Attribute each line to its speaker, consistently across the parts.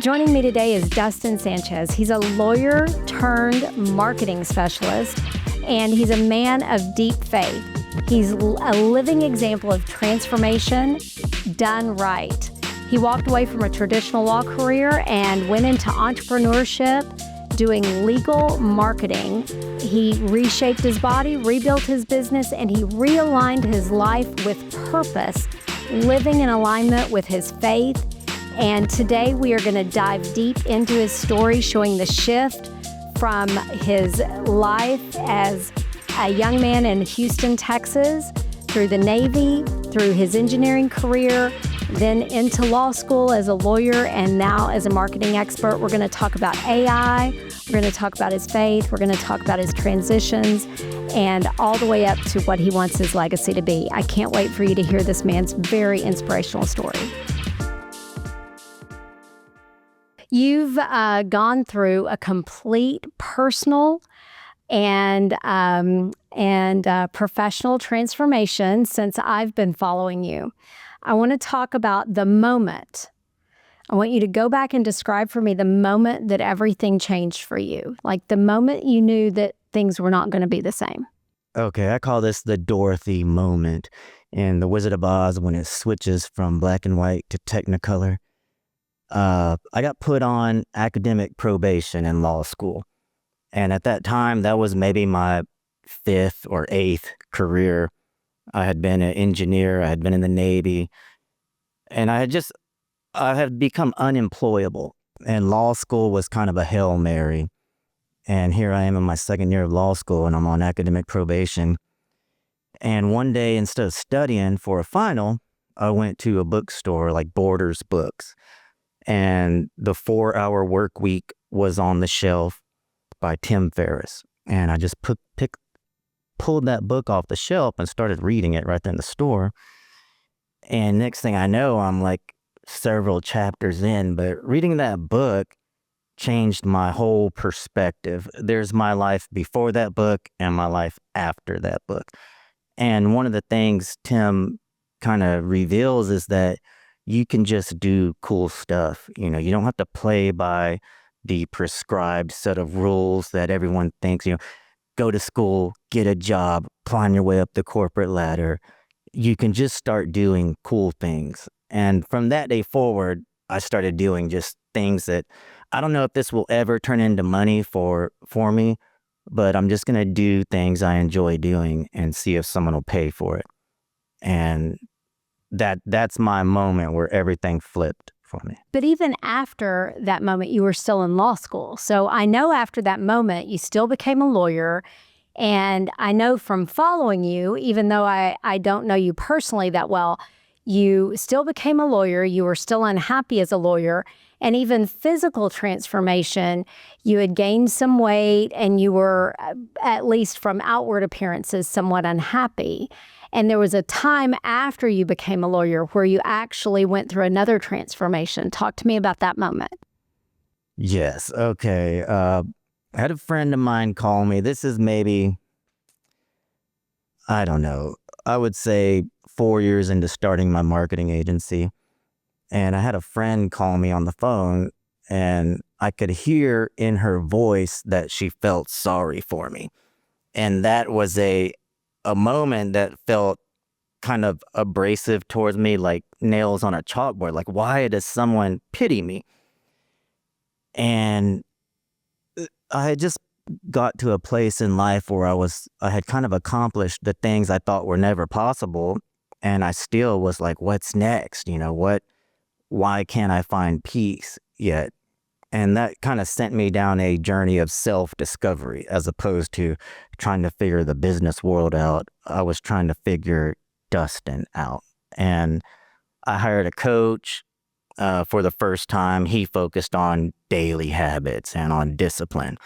Speaker 1: Joining me today is Dustin Sanchez. He's a lawyer turned marketing specialist, and he's a man of deep faith. He's a living example of transformation done right. He walked away from a traditional law career and went into entrepreneurship, doing legal marketing. He reshaped his body, rebuilt his business, and he realigned his life with purpose, living in alignment with his faith. And today we are going to dive deep into his story, showing the shift from his life as a young man in Houston, Texas, through the Navy, through his engineering career, then into law school as a lawyer, and now as a marketing expert. We're going to talk about AI. We're going to talk about his faith. We're going to talk about his transitions, and all the way up to what he wants his legacy to be. I can't wait for you to hear this man's very inspirational story. You've gone through a complete personal and professional transformation since I've been following you. I want to talk about the moment. I want you to go back and describe for me the moment that everything changed for you, like the moment you knew that things were not going to be the same.
Speaker 2: Okay, I call this the Dorothy moment in The Wizard of Oz when it switches from black and white to Technicolor. I got put on academic probation in law school. And at that time, that was maybe my 5th or 8th career. I had been an engineer, I had been in the Navy, and I had become unemployable. And law school was kind of a Hail Mary. And here I am in my 2nd year of law school, and I'm on academic probation. And one day, instead of studying for a final, I went to a bookstore like Borders Books. And the 4-Hour Work Week was on the shelf by Tim Ferriss. And I just pulled that book off the shelf and started reading it right there in the store. And next thing I know, I'm like several chapters in, but reading that book changed my whole perspective. There's my life before that book and my life after that book. And one of the things Tim kind of reveals is that you can just do cool stuff. You know, you don't have to play by the prescribed set of rules that everyone thinks, go to school, get a job, climb your way up the corporate ladder. You can just start doing cool things. And from that day forward, I started doing just things that I don't know if this will ever turn into money for me, but I'm just going to do things I enjoy doing and see if someone will pay for it. And that's my moment where everything flipped for me.
Speaker 1: But even after that moment, you were still in law school. So I know after that moment, you still became a lawyer. And I know from following you, even though I don't know you personally that well, you still became a lawyer. You were still unhappy as a lawyer. And even physical transformation, you had gained some weight and you were, at least from outward appearances, somewhat unhappy. And there was a time after you became a lawyer where you actually went through another transformation. Talk to me about that moment.
Speaker 2: Yes. Okay. I had a friend of mine call me. This is maybe, I don't know, I would say 4 years into starting my marketing agency. And I had a friend call me on the phone, and I could hear in her voice that she felt sorry for me. And that was a moment that felt kind of abrasive towards me, like nails on a chalkboard. Like, why does someone pity me? And I had just got to a place in life where I had kind of accomplished the things I thought were never possible. And I still was like, what's next? Why can't I find peace yet? And that kind of sent me down a journey of self-discovery as opposed to trying to figure the business world out. I was trying to figure Dustin out. And I hired a coach for the first time. He focused on daily habits and on discipline.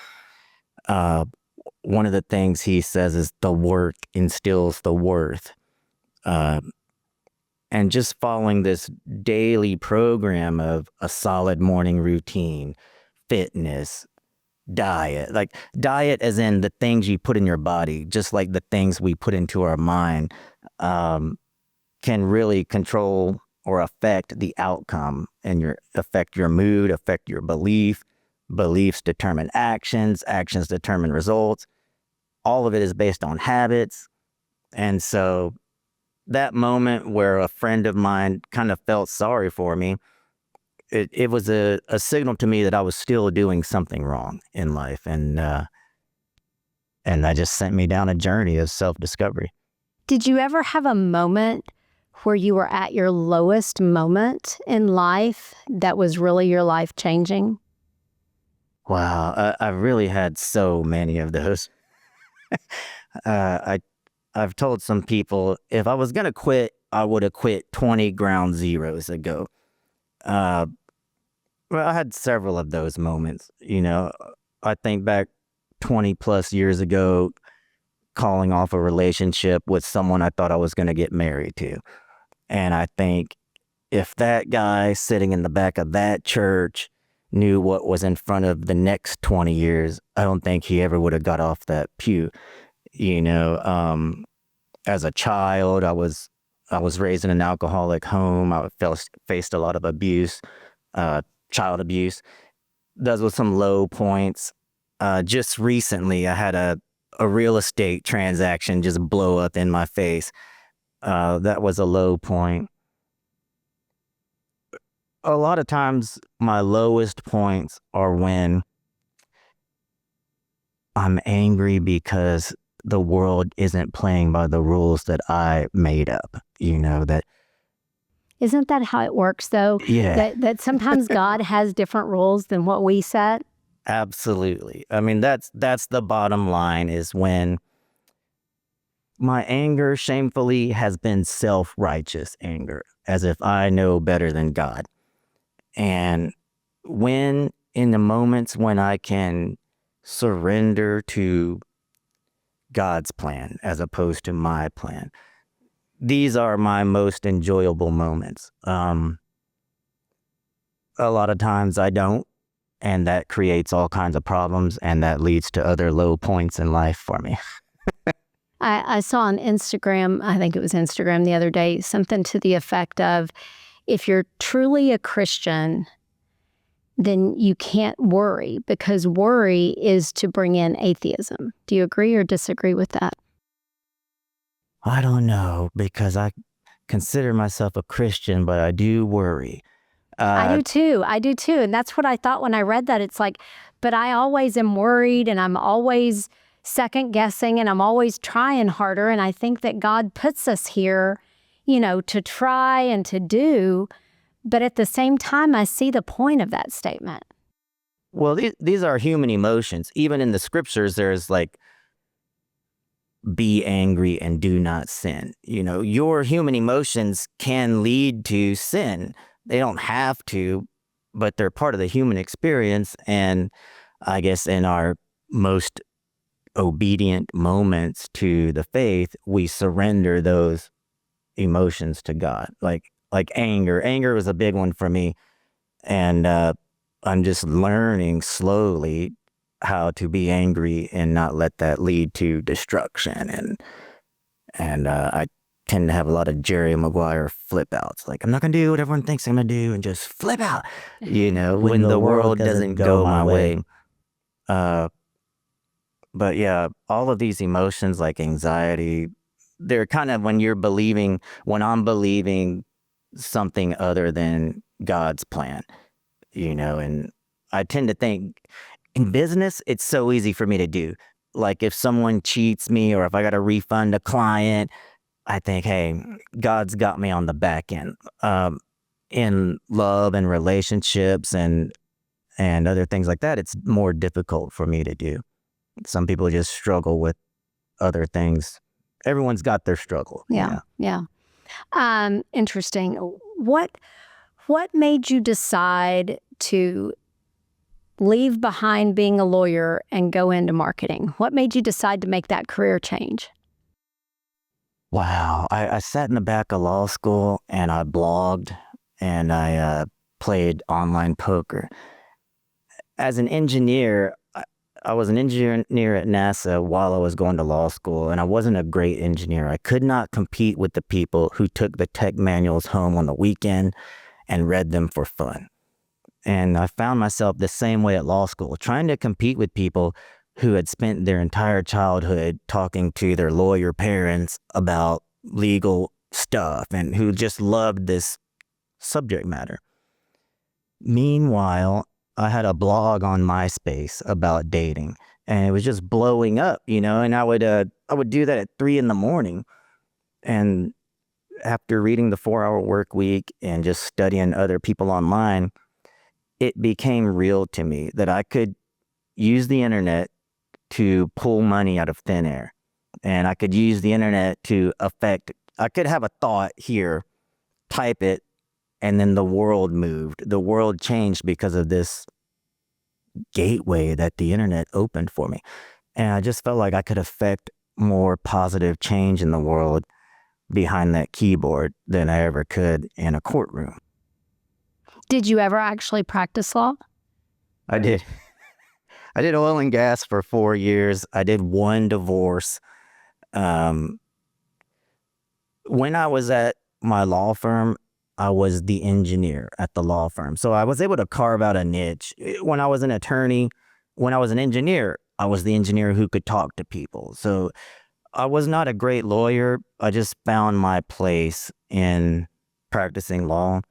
Speaker 2: One of the things he says is the work instills the worth. And just following this daily program of a solid morning routine, fitness, diet, like diet as in the things you put in your body, just like the things we put into our mind, can really control or affect the outcome, and affect your mood, affect your beliefs determine actions determine results. All of it is based on habits. And so that moment where a friend of mine kind of felt sorry for me, it was a signal to me that I was still doing something wrong in life. And that just sent me down a journey of self-discovery.
Speaker 1: Did you ever have a moment where you were at your lowest moment in life that was really your life changing?
Speaker 2: Wow, I've really had so many of those. I've told some people if I was gonna quit, I would have quit 20 ground zeros ago. Uh, well, I had several of those moments. I think back 20 plus years ago, calling off a relationship with someone I thought I was gonna get married to, and I think if that guy sitting in the back of that church knew what was in front of the next 20 years, I don't think he ever would have got off that pew. As a child, I was raised in an alcoholic home. I faced a lot of abuse, child abuse. Those were some low points. Just recently, I had a real estate transaction just blow up in my face. That was a low point. A lot of times, my lowest points are when I'm angry because the world isn't playing by the rules that I made up. That.
Speaker 1: Isn't that how it works, though?
Speaker 2: Yeah.
Speaker 1: That sometimes God has different rules than what we set?
Speaker 2: Absolutely. I mean, that's the bottom line, is when my anger shamefully has been self-righteous anger, as if I know better than God. And when in the moments when I can surrender to God's plan as opposed to my plan, these are my most enjoyable moments. A lot of times I don't, and that creates all kinds of problems, and that leads to other low points in life for me.
Speaker 1: I saw on Instagram, I think it was Instagram the other day, something to the effect of, if you're truly a Christian, then you can't worry, because worry is to bring in atheism. Do you agree or disagree with that?
Speaker 2: I don't know, because I consider myself a Christian, but I do worry.
Speaker 1: I do too. And that's what I thought when I read that. It's like, but I always am worried, and I'm always second guessing, and I'm always trying harder. And I think that God puts us here, to try and to do. But at the same time, I see the point of that statement.
Speaker 2: Well, these are human emotions. Even in the scriptures, there's like, be angry and do not sin. Your human emotions can lead to sin. They don't have to, but they're part of the human experience. And I guess in our most obedient moments to the faith, we surrender those emotions to God. Like anger. Anger was a big one for me. And I'm just learning slowly how to be angry and not let that lead to destruction. And I tend to have a lot of Jerry Maguire flip outs. Like, I'm not going to do what everyone thinks I'm going to do, and just flip out, when the world doesn't go my way. But yeah, all of these emotions like anxiety, they're kind of when I'm believing something other than God's plan, and I tend to think in business, it's so easy for me to do. Like if someone cheats me or if I got to refund a client, I think, hey, God's got me on the back end. In love and relationships and other things like that, it's more difficult for me to do. Some people just struggle with other things. Everyone's got their struggle.
Speaker 1: Yeah. Interesting. What made you decide to leave behind being a lawyer and go into marketing? What made you decide to make that career change?
Speaker 2: Wow. I sat in the back of law school and I blogged and I played online poker. As an engineer, I was an engineer at NASA while I was going to law school, and I wasn't a great engineer. I could not compete with the people who took the tech manuals home on the weekend and read them for fun. And I found myself the same way at law school, trying to compete with people who had spent their entire childhood talking to their lawyer parents about legal stuff and who just loved this subject matter. Meanwhile, I had a blog on MySpace about dating, and it was just blowing up, and I would do that at 3 a.m. And after reading the 4-Hour Work Week and just studying other people online, it became real to me that I could use the internet to pull money out of thin air. And I could use the internet I could have a thought here, type it, and then the world moved. The world changed because of this gateway that the internet opened for me. And I just felt like I could affect more positive change in the world behind that keyboard than I ever could in a courtroom.
Speaker 1: Did you ever actually practice law?
Speaker 2: I did. I did oil and gas for 4 years. I did 1 divorce. When I was at my law firm, I was the engineer at the law firm. So I was able to carve out a niche. When I was an attorney, when I was an engineer, I was the engineer who could talk to people. So I was not a great lawyer. I just found my place in practicing law.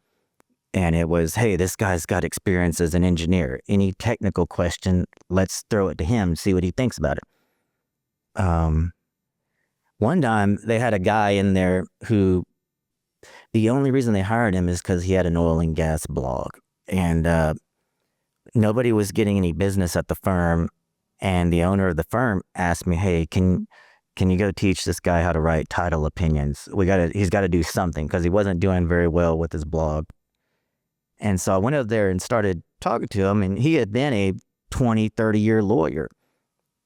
Speaker 2: And it was, hey, this guy's got experience as an engineer. Any technical question, let's throw it to him, see what he thinks about it. One time they had a guy in there who, the only reason they hired him is because he had an oil and gas blog. And nobody was getting any business at the firm. And the owner of the firm asked me, hey, can you go teach this guy how to write title opinions? He's got to do something, because he wasn't doing very well with his blog. And so I went up there and started talking to him, and he had been a 20, 30-year lawyer.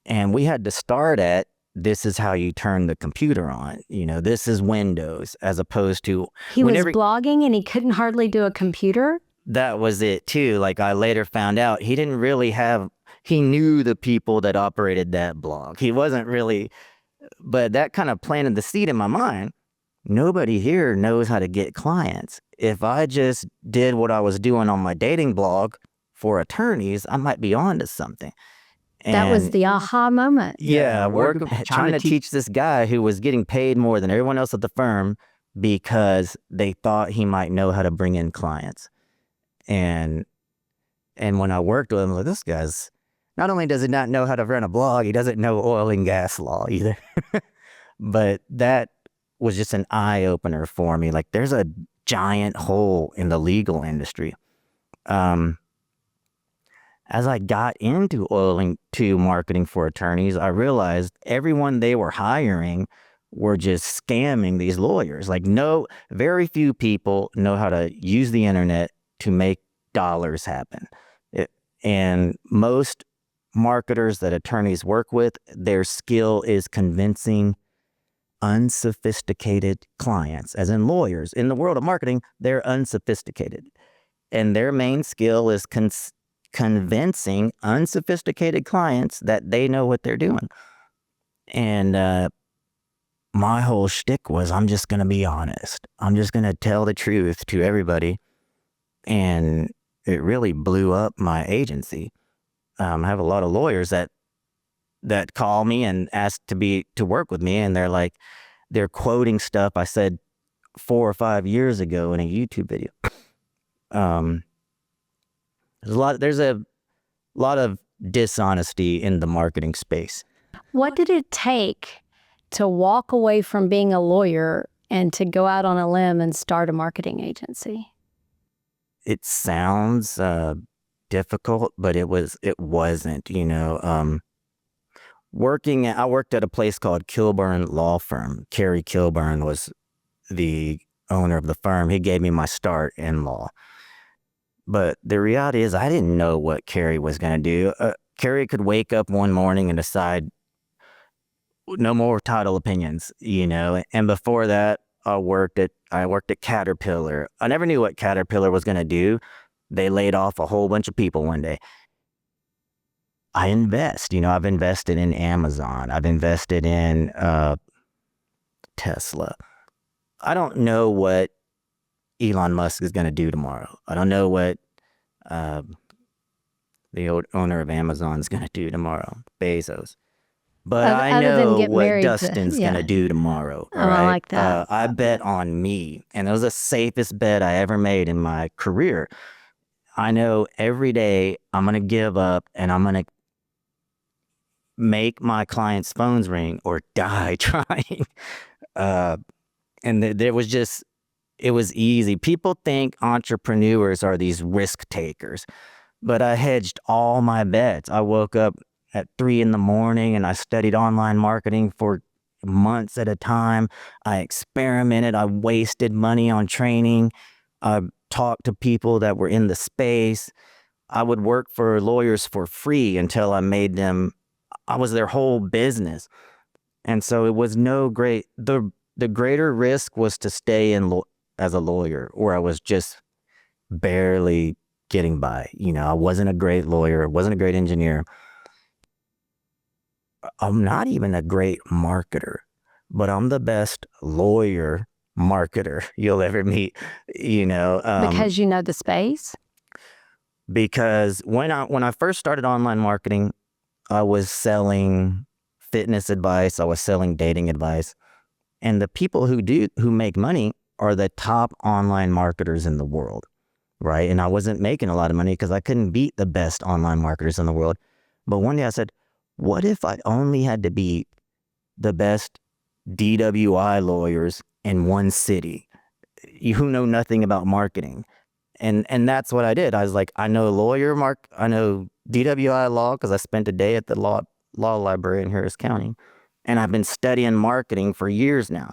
Speaker 2: And we had to start at, this is how you turn the computer on. This is Windows, as opposed to...
Speaker 1: He was blogging and he couldn't hardly do a computer?
Speaker 2: That was it too. Like, I later found out he didn't really he knew the people that operated that blog. He wasn't really, but that kind of planted the seed in my mind. Nobody here knows how to get clients. If I just did what I was doing on my dating blog for attorneys, I might be onto something.
Speaker 1: That was the aha moment.
Speaker 2: Yeah, trying to teach this guy who was getting paid more than everyone else at the firm because they thought he might know how to bring in clients. And when I worked with him, like, this guy's, not only does he not know how to run a blog, he doesn't know oil and gas law either. But that was just an eye-opener for me. Like, there's a giant hole in the legal industry. As I got into marketing for attorneys, I realized everyone they were hiring were just scamming these lawyers. Like, very few people know how to use the internet to make dollars happen. And most marketers that attorneys work with, their skill is convincing unsophisticated clients. As in lawyers, in the world of marketing, they're unsophisticated. And their main skill is convincing unsophisticated clients that they know what they're doing. And my whole shtick was, I'm just going to be honest. I'm just going to tell the truth to everybody. And it really blew up my agency. I have a lot of lawyers that call me and ask to work with me, and they're quoting stuff I said 4 or 5 years ago in a YouTube video. There's a lot of dishonesty in the marketing space.
Speaker 1: What did it take to walk away from being a lawyer and to go out on a limb and start a marketing agency?
Speaker 2: It sounds difficult, but it wasn't. I worked at a place called Kilburn Law Firm. Kerry Kilburn was the owner of the firm. He gave me my start in law. But the reality is, I didn't know what Kerry was going to do. Kerry could wake up one morning and decide no more title opinions, And before that, I worked at Caterpillar. I never knew what Caterpillar was going to do. They laid off a whole bunch of people one day. I invest. I've invested in Amazon. I've invested in Tesla. I don't know what Elon Musk is going to do tomorrow. I don't know what the old owner of Amazon is going to do tomorrow, Bezos. But I
Speaker 1: Other than
Speaker 2: know
Speaker 1: get
Speaker 2: what
Speaker 1: married to-
Speaker 2: Dustin's going to do tomorrow.
Speaker 1: Oh, I like that.
Speaker 2: I bet on me. And it was the safest bet I ever made in my career. I know every day I'm going to give up and I'm going to make my clients' phones ring or die trying. And there was just, it was easy. People think entrepreneurs are these risk takers, but I hedged all my bets. I woke up at 3 a.m. and I studied online marketing for months at a time. I experimented. I wasted money on training. I talked to people that were in the space. I would work for lawyers for free until I made them, I was their whole business. And so it was no great, the greater risk was to stay in as a lawyer, or I was just barely getting by. I wasn't a great lawyer, wasn't a great engineer. I'm not even a great marketer, but I'm the best lawyer marketer you'll ever meet,
Speaker 1: Because you know the space?
Speaker 2: Because when I first started online marketing, I was selling fitness advice, I was selling dating advice. And the people who make money are the top online marketers in the world, right? And I wasn't making a lot of money because I couldn't beat the best online marketers in the world. But one day I said, what if I only had to beat the best DWI lawyers in one city who know nothing about marketing? And that's what I did. I was like, I know I know DWI law because I spent a day at the law library in Harris County. And I've been studying marketing for years now.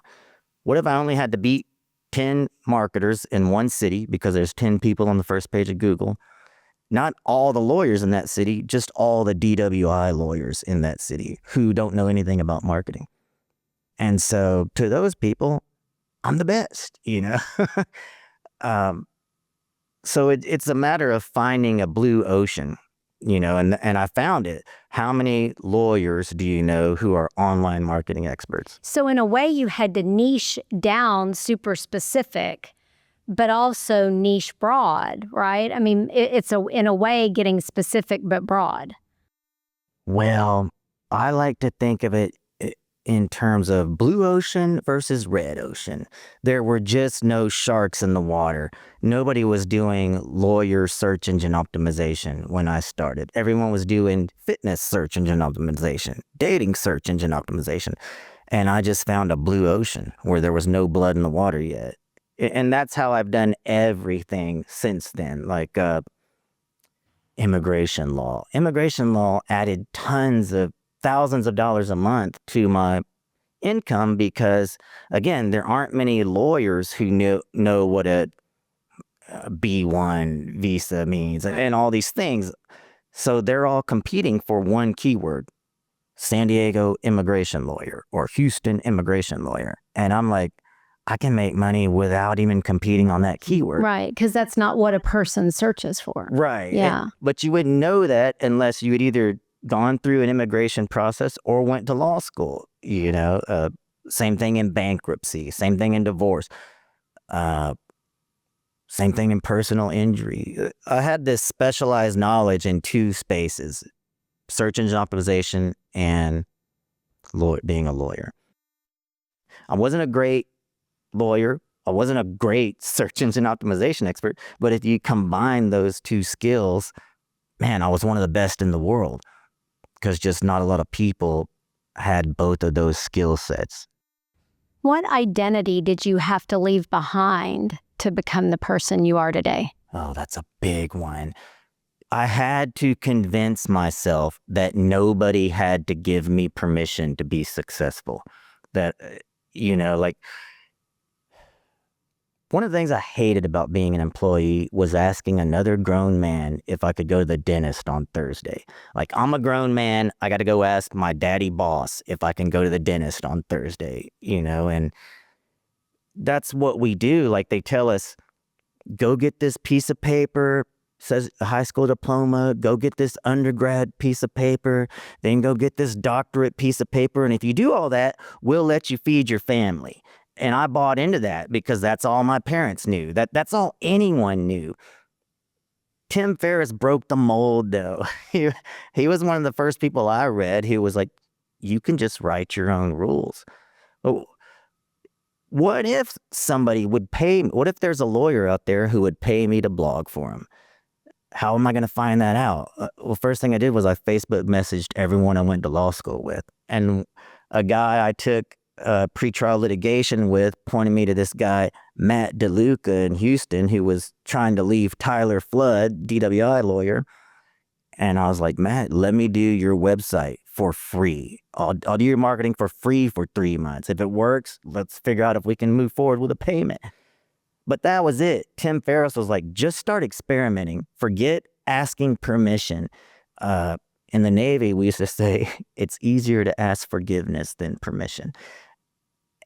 Speaker 2: What if I only had to beat 10 marketers in one city because there's 10 people on the first page of Google? Not all the lawyers in that city, just all the DWI lawyers in that city who don't know anything about marketing. And so to those people, I'm the best, So it's a matter of finding a blue ocean, and I found it. How many lawyers do you know who are online marketing experts?
Speaker 1: So in a way, you had to niche down super specific, but also niche broad, right? I mean, it's in a way getting specific but broad.
Speaker 2: Well, I like to think of it in terms of blue ocean versus red ocean. There were just no sharks in the water. Nobody was doing lawyer search engine optimization when I started. Everyone was doing fitness search engine optimization, dating search engine optimization. And I just found a blue ocean where there was no blood in the water yet. And that's how I've done everything since then, like immigration law. Immigration law added thousands of dollars a month to my income because, again, there aren't many lawyers who know what a B1 visa means and all these things. So they're all competing for one keyword, San Diego immigration lawyer or Houston immigration lawyer. And I'm like, I can make money without even competing on that keyword.
Speaker 1: Right, because that's not what a person searches for.
Speaker 2: Right.
Speaker 1: Yeah.
Speaker 2: But you wouldn't know that unless you had either gone through an immigration process or went to law school, same thing in bankruptcy, same thing in divorce, same thing in personal injury. I had this specialized knowledge in two spaces, search engine optimization and being a lawyer. I wasn't a great lawyer. I wasn't a great search engine optimization expert, but if you combine those two skills, man, I was one of the best in the world. Because just not a lot of people had both of those skill sets.
Speaker 1: What identity did you have to leave behind to become the person you are today?
Speaker 2: Oh, that's a big one. I had to convince myself that nobody had to give me permission to be successful. That, one of the things I hated about being an employee was asking another grown man if I could go to the dentist on Thursday. Like, I'm a grown man. I got to go ask my daddy boss if I can go to the dentist on Thursday, and that's what we do. Like, they tell us, go get this piece of paper, says a high school diploma, go get this undergrad piece of paper, then go get this doctorate piece of paper. And if you do all that, we'll let you feed your family. And I bought into that because that's all my parents knew. That's all anyone knew. Tim Ferriss broke the mold, though. He was one of the first people I read who was like, you can just write your own rules. Oh, what if somebody would pay me? What if there's a lawyer out there who would pay me to blog for him? How am I going to find that out? Well, first thing I did was I Facebook messaged everyone I went to law school with. And a guy I took pretrial litigation with pointed me to this guy, Matt DeLuca in Houston, who was trying to leave Tyler Flood, DWI lawyer. And I was like, Matt, let me do your website for free. I'll do your marketing for free for 3 months. If it works, let's figure out if we can move forward with a payment. But that was it. Tim Ferriss was like, just start experimenting. Forget asking permission. In the Navy, we used to say, it's easier to ask forgiveness than permission.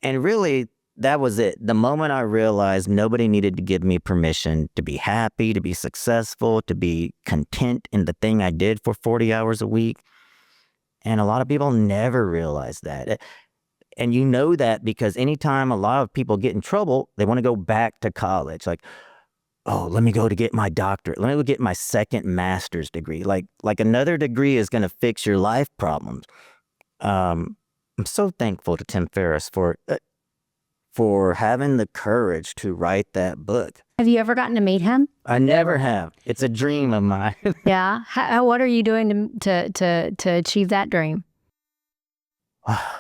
Speaker 2: And really, that was it. The moment I realized nobody needed to give me permission to be happy, to be successful, to be content in the thing I did for 40 hours a week. And a lot of people never realize that. And you know that because anytime a lot of people get in trouble, they want to go back to college. Like, oh, let me go to get my doctorate. Let me go get my second master's degree. Like another degree is going to fix your life problems. I'm so thankful to Tim Ferriss for having the courage to write that book.
Speaker 1: Have you ever gotten to meet him?
Speaker 2: I never have. It's a dream of mine.
Speaker 1: Yeah. What are you doing to achieve that dream?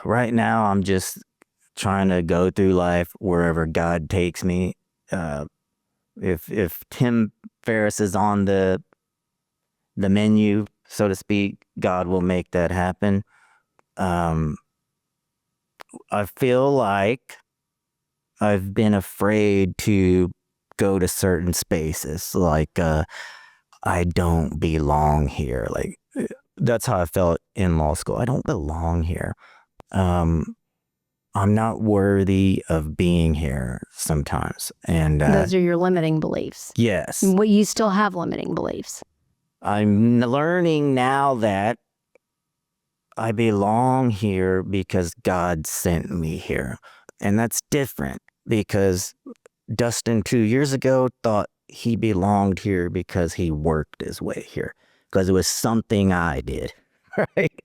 Speaker 2: Right now, I'm just trying to go through life wherever God takes me. If Tim Ferriss is on the menu, so to speak, God will make that happen. I feel like I've been afraid to go to certain spaces, like I don't belong here. Like that's how I felt in law school. I don't belong here. I'm not worthy of being here sometimes. And
Speaker 1: those are your limiting beliefs.
Speaker 2: Yes.
Speaker 1: Well, you still have limiting beliefs.
Speaker 2: I'm learning now that I belong here because God sent me here. And that's different because Dustin 2 years ago thought he belonged here because he worked his way here, because it was something I did, right?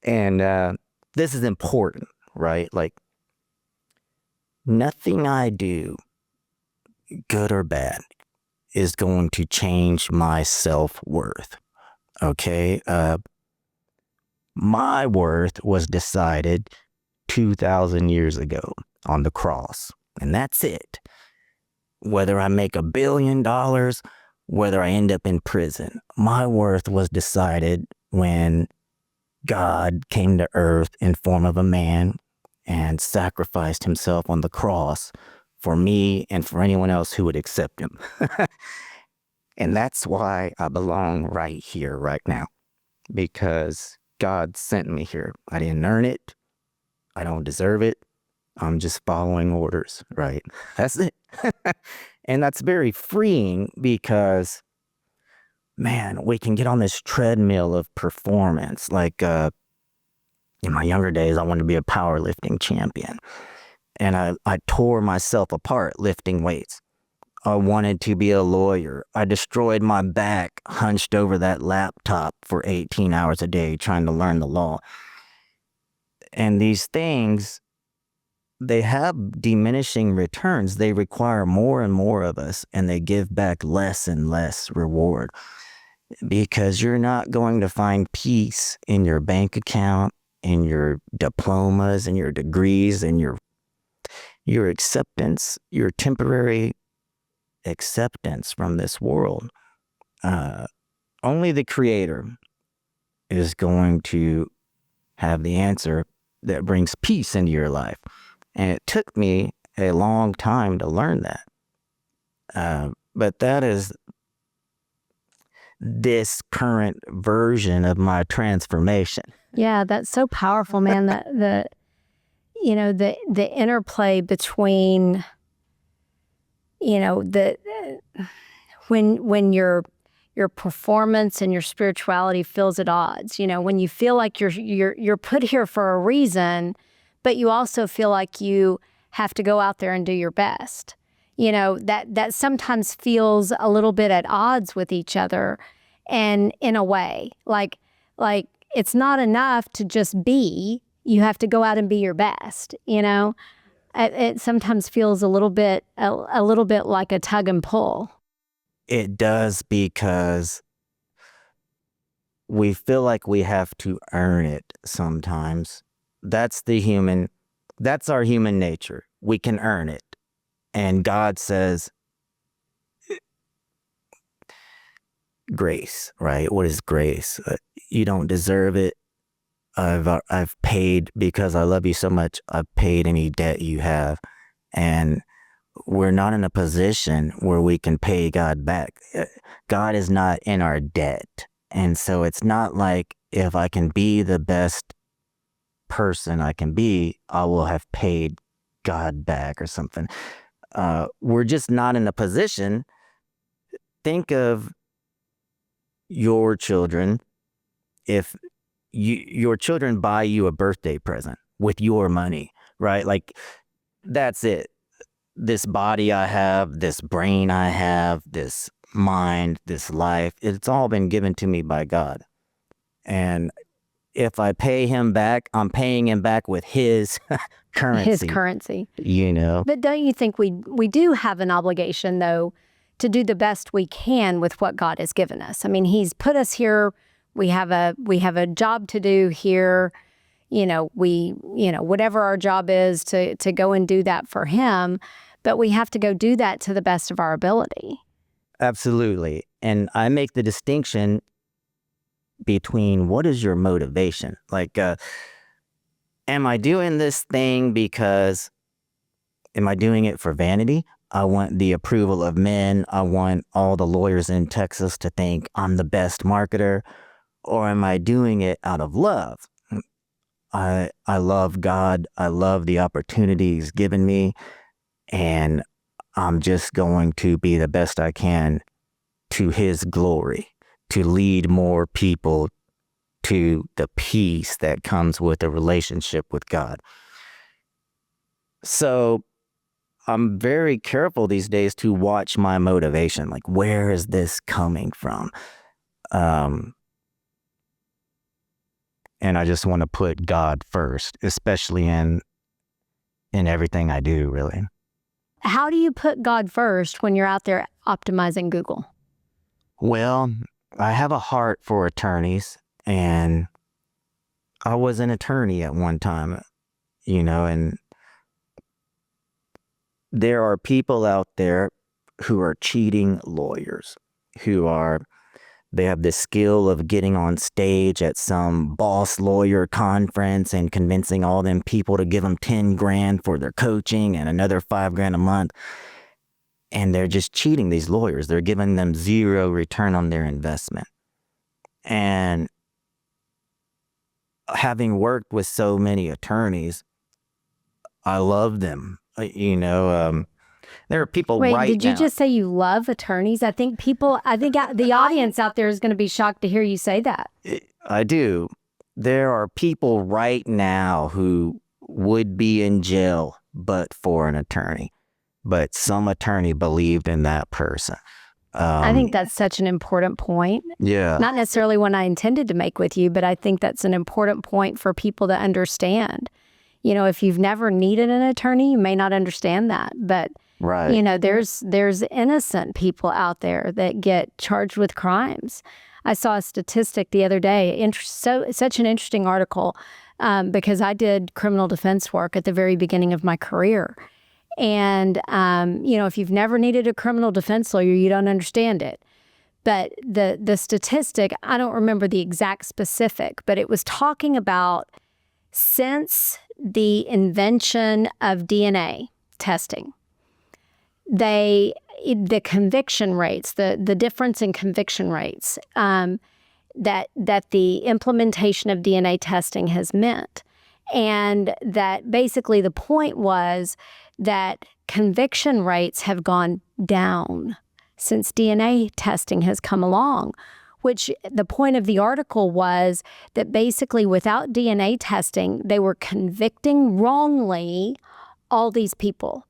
Speaker 2: And this is important, right? Like nothing I do, good or bad, is going to change my self-worth, okay? My worth was decided 2,000 years ago on the cross, and that's it. Whether I make $1 billion, whether I end up in prison, my worth was decided when God came to earth in form of a man and sacrificed himself on the cross for me and for anyone else who would accept him. And that's why I belong right here, right now, because God sent me here. I didn't earn it. I don't deserve it. I'm just following orders, right? That's it. And that's very freeing because, man, we can get on this treadmill of performance. Like in my younger days, I wanted to be a powerlifting champion. And I tore myself apart lifting weights. I wanted to be a lawyer. I destroyed my back, hunched over that laptop for 18 hours a day trying to learn the law. And these things, they have diminishing returns. They require more and more of us, and they give back less and less reward because you're not going to find peace in your bank account, in your diplomas, and your degrees, and your acceptance, your temporary acceptance from this world. Only the Creator is going to have the answer that brings peace into your life. And it took me a long time to learn that. But that is this current version of my transformation.
Speaker 1: Yeah, that's so powerful, man. The interplay between, when you're your performance and your spirituality feels at odds. When you feel like you're put here for a reason, but you also feel like you have to go out there and do your best. That sometimes feels a little bit at odds with each other, and in a way, like it's not enough to just be. You have to go out and be your best. It sometimes feels a little bit like a tug and pull.
Speaker 2: It does, because we feel like we have to earn it sometimes. That's our human nature. We can earn it. And God says, grace, right? What is grace? You don't deserve it. I've paid, because I love you so much. I've paid any debt you have. And we're not in a position where we can pay God back. God is not in our debt. And so it's not like if I can be the best person I can be, I will have paid God back or something. We're just not in a position. Think of your children. If your children buy you a birthday present with your money, right? Like, that's it. This body I have, this brain I have, this mind, this life, it's all been given to me by God. And if I pay him back, I'm paying him back with his currency.
Speaker 1: His currency.
Speaker 2: But
Speaker 1: don't you think we do have an obligation, though, to do the best we can with what God has given us? I mean, he's put us here. We have a job to do here. Whatever our job is, to go and do that for him. But we have to go do that to the best of our ability.
Speaker 2: Absolutely. And I make the distinction between what is your motivation? Like, am I doing this thing because, am I doing it for vanity? I want the approval of men. I want all the lawyers in Texas to think I'm the best marketer. Or am I doing it out of love? I love God. I love the opportunity he's given me. And I'm just going to be the best I can to his glory, to lead more people to the peace that comes with a relationship with God. So I'm very careful these days to watch my motivation. Like, where is this coming from? And I just want to put God first, especially in everything I do, really.
Speaker 1: How do you put God first when you're out there optimizing Google?
Speaker 2: Well, I have a heart for attorneys, and I was an attorney at one time, and there are people out there who are cheating lawyers, they have the skill of getting on stage at some boss lawyer conference and convincing all them people to give them 10 grand for their coaching and another 5 grand a month. And they're just cheating these lawyers. They're giving them zero return on their investment. And having worked with so many attorneys, I love them. There are people right now.
Speaker 1: Wait, did you just say you love attorneys? I think the audience out there is going to be shocked to hear you say that.
Speaker 2: I do. There are people right now who would be in jail but for an attorney. But some attorney believed in that person.
Speaker 1: I think that's such an important point.
Speaker 2: Yeah.
Speaker 1: Not necessarily one I intended to make with you, but I think that's an important point for people to understand. If you've never needed an attorney, you may not understand that. But,
Speaker 2: right.
Speaker 1: There's innocent people out there that get charged with crimes. I saw a statistic the other day, such an interesting article, because I did criminal defense work at the very beginning of my career. And, if you've never needed a criminal defense lawyer, you don't understand it. But the statistic, I don't remember the exact specific, but it was talking about since the invention of DNA testing, the conviction rates, the difference in conviction rates that the implementation of DNA testing has meant. And that basically the point was that conviction rates have gone down since DNA testing has come along, which the point of the article was that basically without DNA testing, they were convicting wrongly all these people.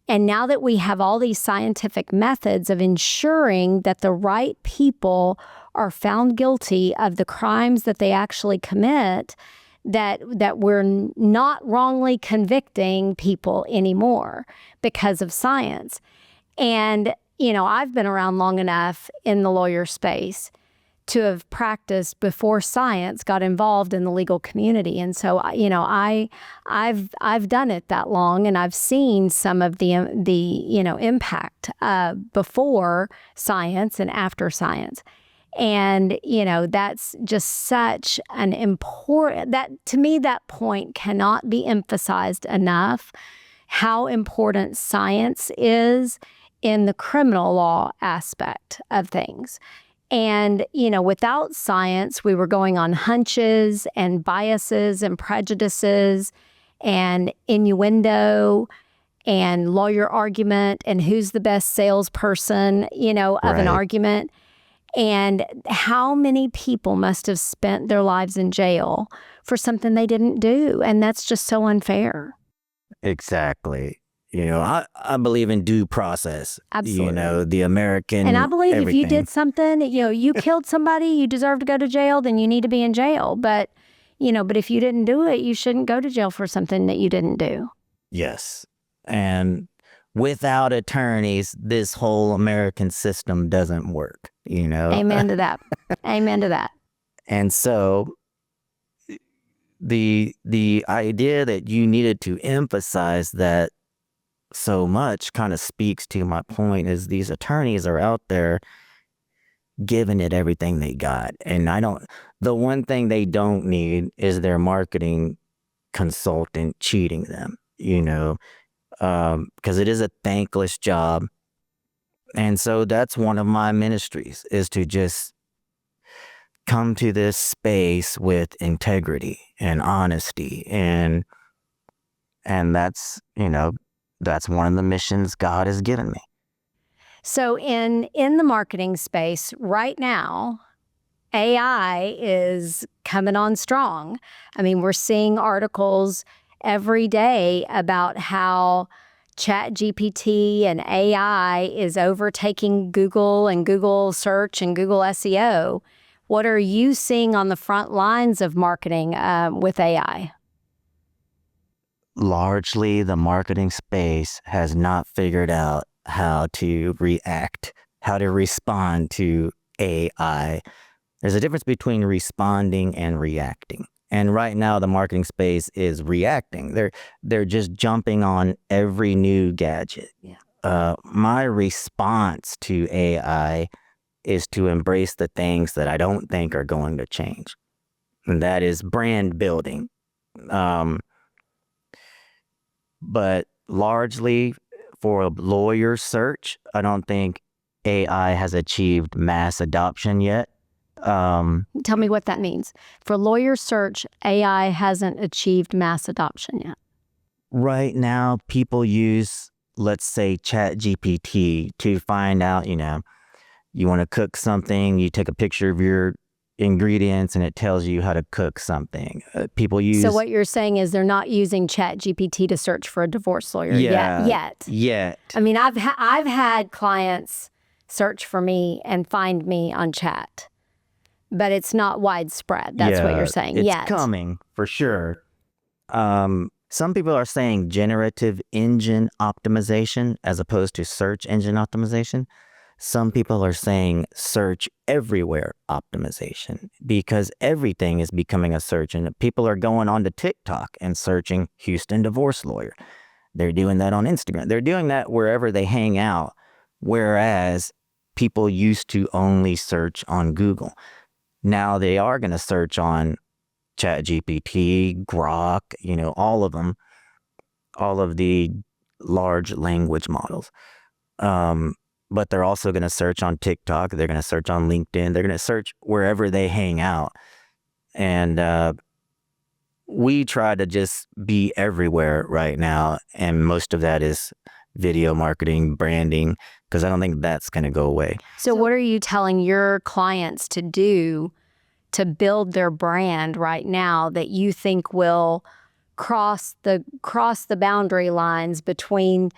Speaker 1: And now that we have all these scientific methods of ensuring that the right people are found guilty of the crimes that they actually commit, that we're not wrongly convicting people anymore because of science. And, I've been around long enough in the lawyer space to have practiced before science got involved in the legal community. And so, I've done it that long, and I've seen some of the impact before science and after science. And, that's just such an important, to me, that point cannot be emphasized enough, how important science is in the criminal law aspect of things. And, without science, we were going on hunches and biases and prejudices and innuendo and lawyer argument and who's the best salesperson, of an argument. And how many people must have spent their lives in jail for something they didn't do? And that's just so unfair.
Speaker 2: Exactly. I believe in due process.
Speaker 1: Absolutely.
Speaker 2: The American.
Speaker 1: And I believe
Speaker 2: everything.
Speaker 1: If you did something, you killed somebody, you deserve to go to jail, then you need to be in jail. But if you didn't do it, you shouldn't go to jail for something that you didn't do.
Speaker 2: Yes. And without attorneys, this whole American system doesn't work,
Speaker 1: Amen to that. Amen to that.
Speaker 2: And so the idea that you needed to emphasize that so much kind of speaks to my point, is these attorneys are out there giving it everything they got. And the one thing they don't need is their marketing consultant cheating them, because it is a thankless job. And so that's one of my ministries, is to just come to this space with integrity and honesty. And that's, that's one of the missions God has given me.
Speaker 1: So in the marketing space right now, AI is coming on strong. I mean, we're seeing articles every day about how ChatGPT and AI is overtaking Google and Google search and Google SEO. What are you seeing on the front lines of marketing with AI?
Speaker 2: Largely, the marketing space has not figured out how to react, how to respond to AI. There's a difference between responding and reacting. And right now, the marketing space is reacting. They're just jumping on every new gadget.
Speaker 1: Yeah.
Speaker 2: My response to AI is to embrace the things that I don't think are going to change. And that is brand building. But largely for a lawyer search, I don't think AI has achieved mass adoption yet.
Speaker 1: Tell me what that means. For lawyer search, AI hasn't achieved mass adoption yet.
Speaker 2: Right now, people use, let's say, ChatGPT to find out, you want to cook something, you take a picture of your ingredients and it tells you how to cook something. People use.
Speaker 1: So what you're saying is they're not using ChatGPT to search for a divorce lawyer yet. I mean, I've had clients search for me and find me on Chat, but it's not widespread. That's what you're saying.
Speaker 2: It's coming for sure. Some people are saying generative engine optimization as opposed to search engine optimization. Some people are saying search everywhere optimization, because everything is becoming a search. And people are going on to TikTok and searching Houston divorce lawyer. They're doing that on Instagram. They're doing that wherever they hang out. Whereas people used to only search on Google. Now they are going to search on ChatGPT, Grok, all of them, all of the large language models. But they're also going to search on TikTok. They're going to search on LinkedIn. They're going to search wherever they hang out. And we try to just be everywhere right now. And most of that is video marketing, branding, because I don't think that's going to go away.
Speaker 1: So what are you telling your clients to do to build their brand right now that you think will cross the boundary lines between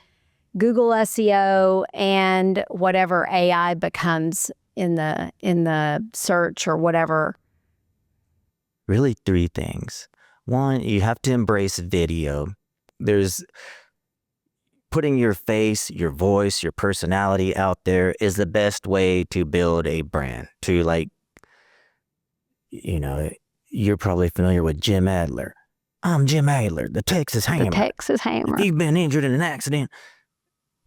Speaker 1: Google SEO and whatever AI becomes in the search or whatever?
Speaker 2: Really 3 things. 1, you have to embrace video. There's putting your face, your voice, your personality out there is the best way to build a brand. To like, you're probably familiar with Jim Adler. I'm Jim Adler, the Texas Hammer.
Speaker 1: The Texas Hammer.
Speaker 2: If you've been injured in an accident,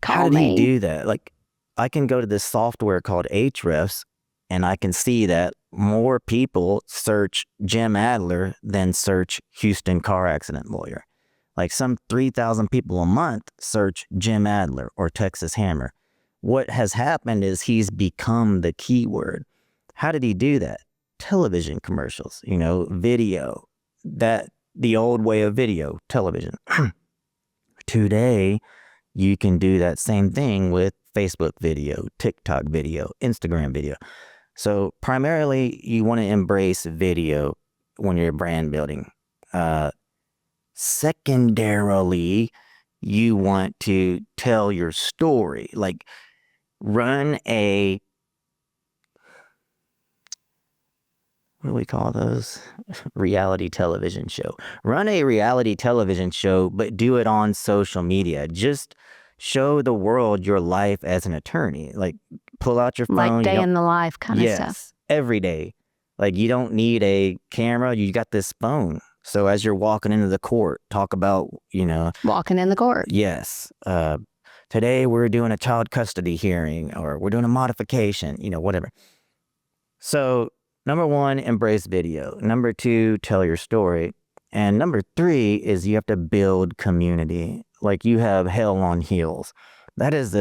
Speaker 2: how
Speaker 1: Call
Speaker 2: did he
Speaker 1: me.
Speaker 2: do that? Like, I can go to this software called Ahrefs, and I can see that more people search Jim Adler than search Houston car accident lawyer. Like some 3,000 people a month search Jim Adler or Texas Hammer. What has happened is he's become the keyword. How did he do that? Television commercials, video, the old way of video, television. Today, you can do that same thing with Facebook video, TikTok video, Instagram video. So primarily, you want to embrace video when you're brand building. Secondarily, you want to tell your story. Like, run a, what do we call those? Reality television show. Run a reality television show, but do it on social media. Just show the world your life as an attorney. Like, pull out your phone.
Speaker 1: Like day in the life kind of stuff.
Speaker 2: Yes, every day. Like, you don't need a camera. You got this phone. So as you're walking into the court, talk about,
Speaker 1: Walking in the court.
Speaker 2: Yes. Today we're doing a child custody hearing, or we're doing a modification, whatever. So number 1, embrace video. Number 2, tell your story. And number 3 is you have to build community. Like, you have Hell on Heels. That's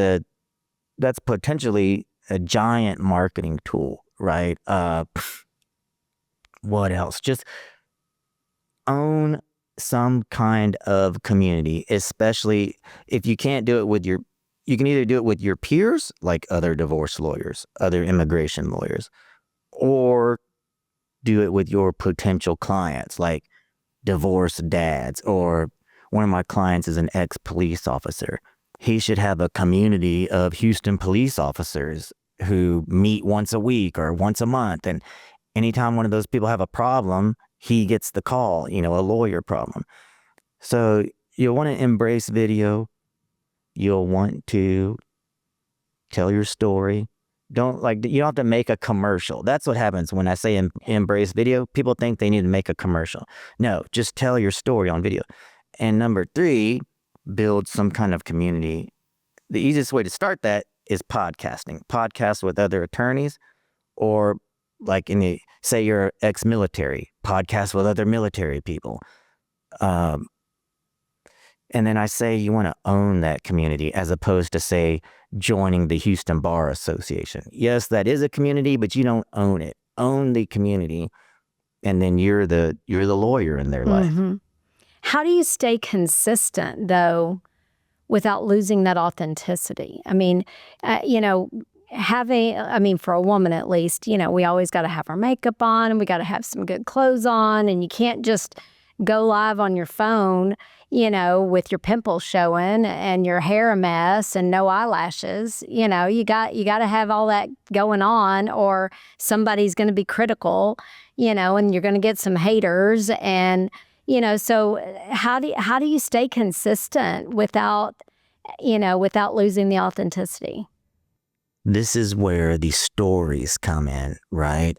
Speaker 2: potentially a giant marketing tool, right? What else? Just own some kind of community, especially if you can't do it you can either do it with your peers, like other divorce lawyers, other immigration lawyers, or do it with your potential clients, like divorced dads, or one of my clients is an ex-police officer. He should have a community of Houston police officers who meet once a week or once a month. And anytime one of those people have a problem, he gets the call, a lawyer problem. So you'll want to embrace video. You'll want to tell your story. You don't have to make a commercial. That's what happens when I say embrace video. People think they need to make a commercial. No, just tell your story on video. And number 3, build some kind of community. The easiest way to start that is podcasting. Podcast with other attorneys, or like say you're ex-military, podcast with other military people. And then I say you want to own that community, as opposed to, say, joining the Houston Bar Association. Yes, that is a community, but you don't own it. Own the community, and then you're the lawyer in their life.
Speaker 1: How do you stay consistent, though, without losing that authenticity? I mean, for a woman at least, we always got to have our makeup on, and we got to have some good clothes on, and you can't just go live on your phone, with your pimples showing and your hair a mess and no eyelashes. You got to have all that going on, or somebody's going to be critical, and you're going to get some haters. And, so how do you stay consistent without losing the authenticity?
Speaker 2: This is where the stories come in, right?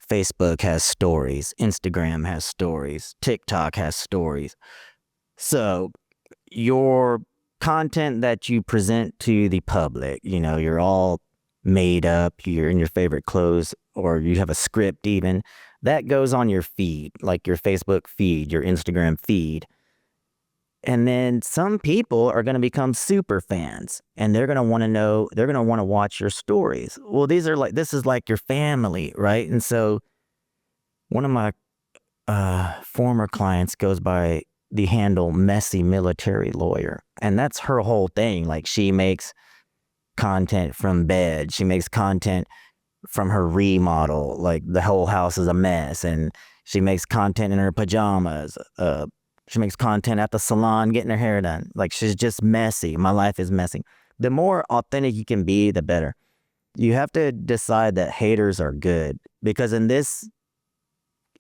Speaker 2: Facebook has stories, Instagram has stories, TikTok has stories. So your content that you present to the public, you're all made up, you're in your favorite clothes, or you have a script even, that goes on your feed, like your Facebook feed, your Instagram feed. And then some people are going to become super fans, and they're going to want to watch your stories. Well, this is like your family, right? And so one of my former clients goes by the handle Messy Military Lawyer. And that's her whole thing. Like, she makes content from bed. She makes content from her remodel, like the whole house is a mess, and she makes content in her pajamas. She makes content at the salon getting her hair done. Like, she's just messy. My life is messy. The more authentic you can be, the better. You have to decide that haters are good, because in this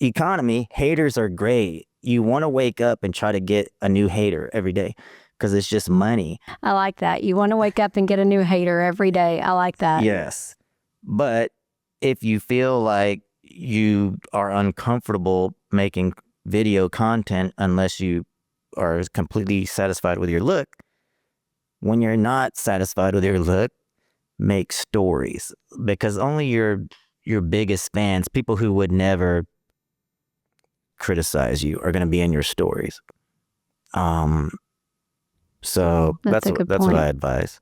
Speaker 2: economy, haters are great. You want to wake up and try to get a new hater every day, because it's just money.
Speaker 1: I like that. You want to wake up and get a new hater every day. I like that.
Speaker 2: Yes. But if you feel like you are uncomfortable making video content unless you are completely satisfied with your look, when you're not satisfied with your look, make stories, because only your biggest fans, people who would never criticize you, are going to be in your stories. So that's what I advise.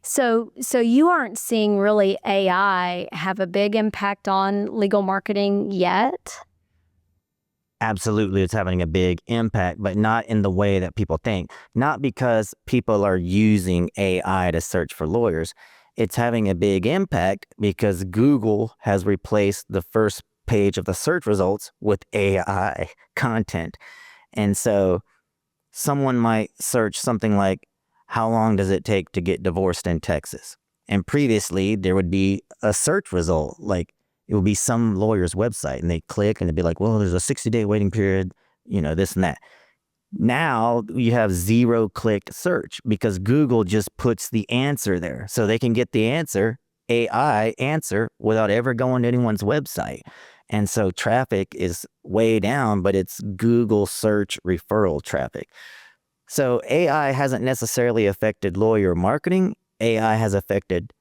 Speaker 1: So you aren't seeing really AI have a big impact on legal marketing yet?
Speaker 2: Absolutely, it's having a big impact, but not in the way that people think. Not because people are using AI to search for lawyers. It's having a big impact because Google has replaced the first page of the search results with AI content. And so someone might search something like, how long does it take to get divorced in Texas? And previously, there would be a search result, like it would be some lawyer's website, and they click and it'd be like, well, there's a 60-day waiting period, this and that. Now you have 0-click search because Google just puts the answer there. So they can get the answer, AI answer, without ever going to anyone's website. And so traffic is way down, but it's Google search referral traffic. So AI hasn't necessarily affected lawyer marketing. AI has affected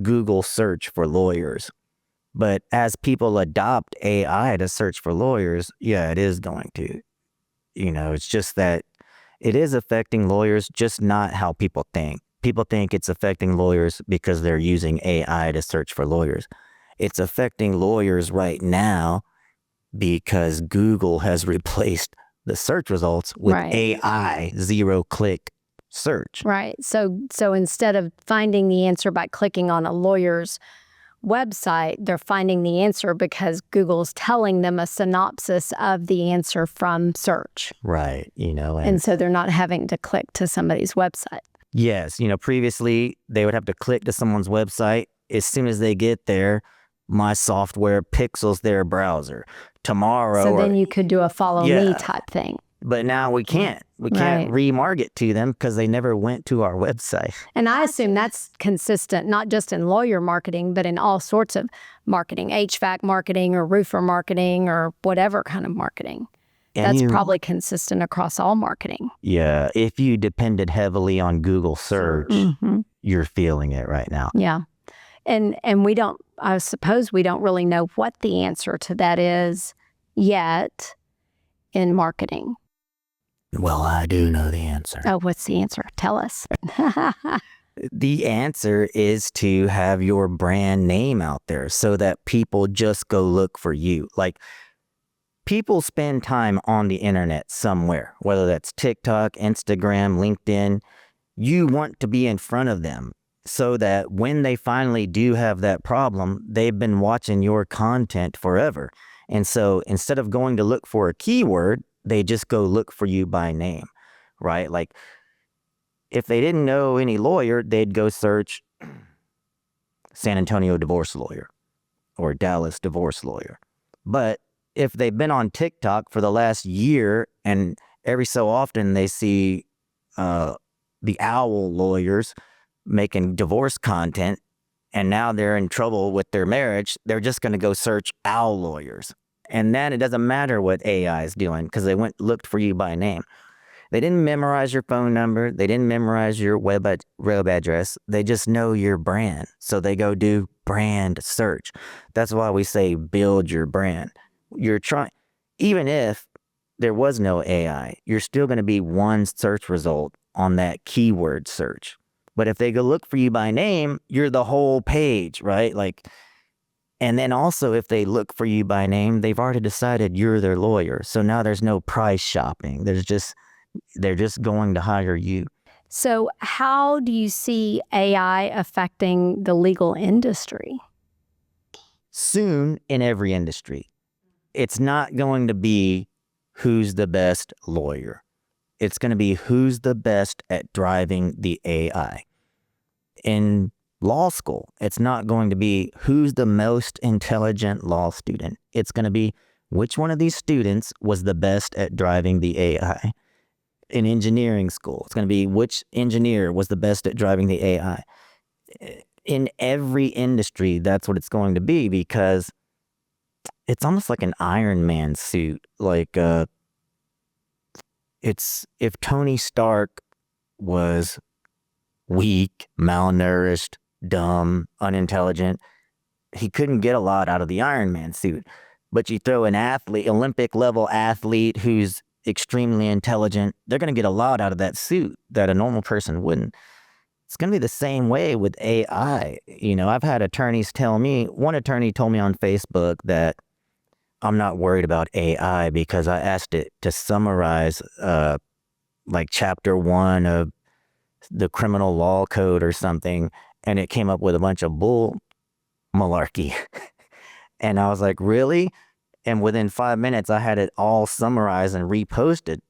Speaker 2: Google search for lawyers. But as people adopt AI to search for lawyers, yeah, it is going to. It's just that it is affecting lawyers, just not how people think. People think it's affecting lawyers because they're using AI to search for lawyers. It's affecting lawyers right now because Google has replaced the search results with AI 0-click search.
Speaker 1: Right. So instead of finding the answer by clicking on a lawyer's website, they're finding the answer because Google's telling them a synopsis of the answer from search.
Speaker 2: Right.
Speaker 1: And so they're not having to click to somebody's website.
Speaker 2: Yes. Previously they would have to click to someone's website. As soon as they get there, my software pixels their browser. Tomorrow.
Speaker 1: So then you could do a follow me type thing.
Speaker 2: But now we can't. We can't remarket to them because they never went to our website.
Speaker 1: And I assume that's consistent, not just in lawyer marketing, but in all sorts of marketing, HVAC marketing or roofer marketing or whatever kind of marketing. That's probably consistent across all marketing.
Speaker 2: Yeah. If you depended heavily on Google search, you're feeling it right now.
Speaker 1: Yeah. And I suppose we don't really know what the answer to that is yet in marketing.
Speaker 2: Well, I do know the answer.
Speaker 1: Oh, what's the answer? Tell us.
Speaker 2: The answer is to have your brand name out there so that people just go look for you. Like, people spend time on the internet somewhere, whether that's TikTok, Instagram, LinkedIn. You want to be in front of them so that when they finally do have that problem, they've been watching your content forever. And so instead of going to look for a keyword, they just go look for you by name, right? Like, if they didn't know any lawyer, they'd go search San Antonio divorce lawyer or Dallas divorce lawyer. But if they've been on TikTok for the last year and every so often they see the owl lawyers making divorce content and now they're in trouble with their marriage, they're just going to go search owl lawyers. And then it doesn't matter what AI is doing because they looked for you by name. They didn't memorize your phone number. They didn't memorize your web address. They just know your brand. So they go do brand search. That's why we say build your brand. Even if there was no AI, you're still going to be one search result on that keyword search. But if they go look for you by name, you're the whole page, right? And then also if they look for you by name, they've already decided you're their lawyer. So now there's no price shopping. They're just going to hire you.
Speaker 1: So how do you see AI affecting the legal industry?
Speaker 2: Soon in every industry. It's not going to be who's the best lawyer. It's going to be who's the best at driving the AI. In law school, it's not going to be who's the most intelligent law student. It's going to be which one of these students was the best at driving the AI. In engineering school, it's going to be which engineer was the best at driving the AI. In every industry, that's what it's going to be, because it's almost like an Iron Man suit. Like, it's if Tony Stark was weak, malnourished, dumb, unintelligent, he couldn't get a lot out of the Iron Man suit. But you throw an athlete, Olympic level athlete who's extremely intelligent, they're going to get a lot out of that suit that a normal person wouldn't. It's going to be the same way with AI. You know, I've had attorneys tell me, one attorney told me on Facebook that I'm not worried about AI because I asked it to summarize like chapter 1 of the criminal law code or something, and it came up with a bunch of bull malarkey. And I was like, really? And within 5 minutes, I had it all summarized and reposted.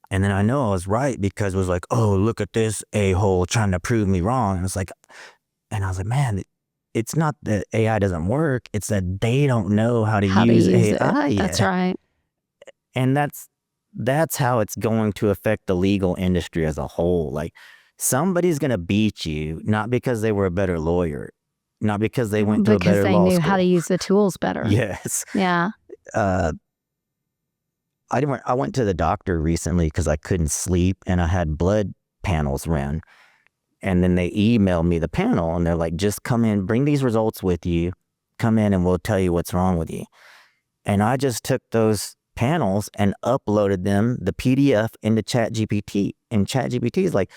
Speaker 2: And then I know I was right, because it was like, oh, look at this a-hole trying to prove me wrong. And I was like, man, it's not that AI doesn't work. It's that they don't know how to use AI yet.
Speaker 1: That's right.
Speaker 2: And that's how it's going to affect the legal industry as a whole. Like, somebody's going to beat you, not because they were a better lawyer, not because they went to a better law school.
Speaker 1: Because they knew how to use the tools better.
Speaker 2: Yes.
Speaker 1: Yeah.
Speaker 2: I went to the doctor recently because I couldn't sleep, and I had blood panels run. And then they emailed me the panel, and they're like, just come in, bring these results with you, come in and we'll tell you what's wrong with you. And I just took those panels and uploaded them, the PDF, into ChatGPT. And ChatGPT is like,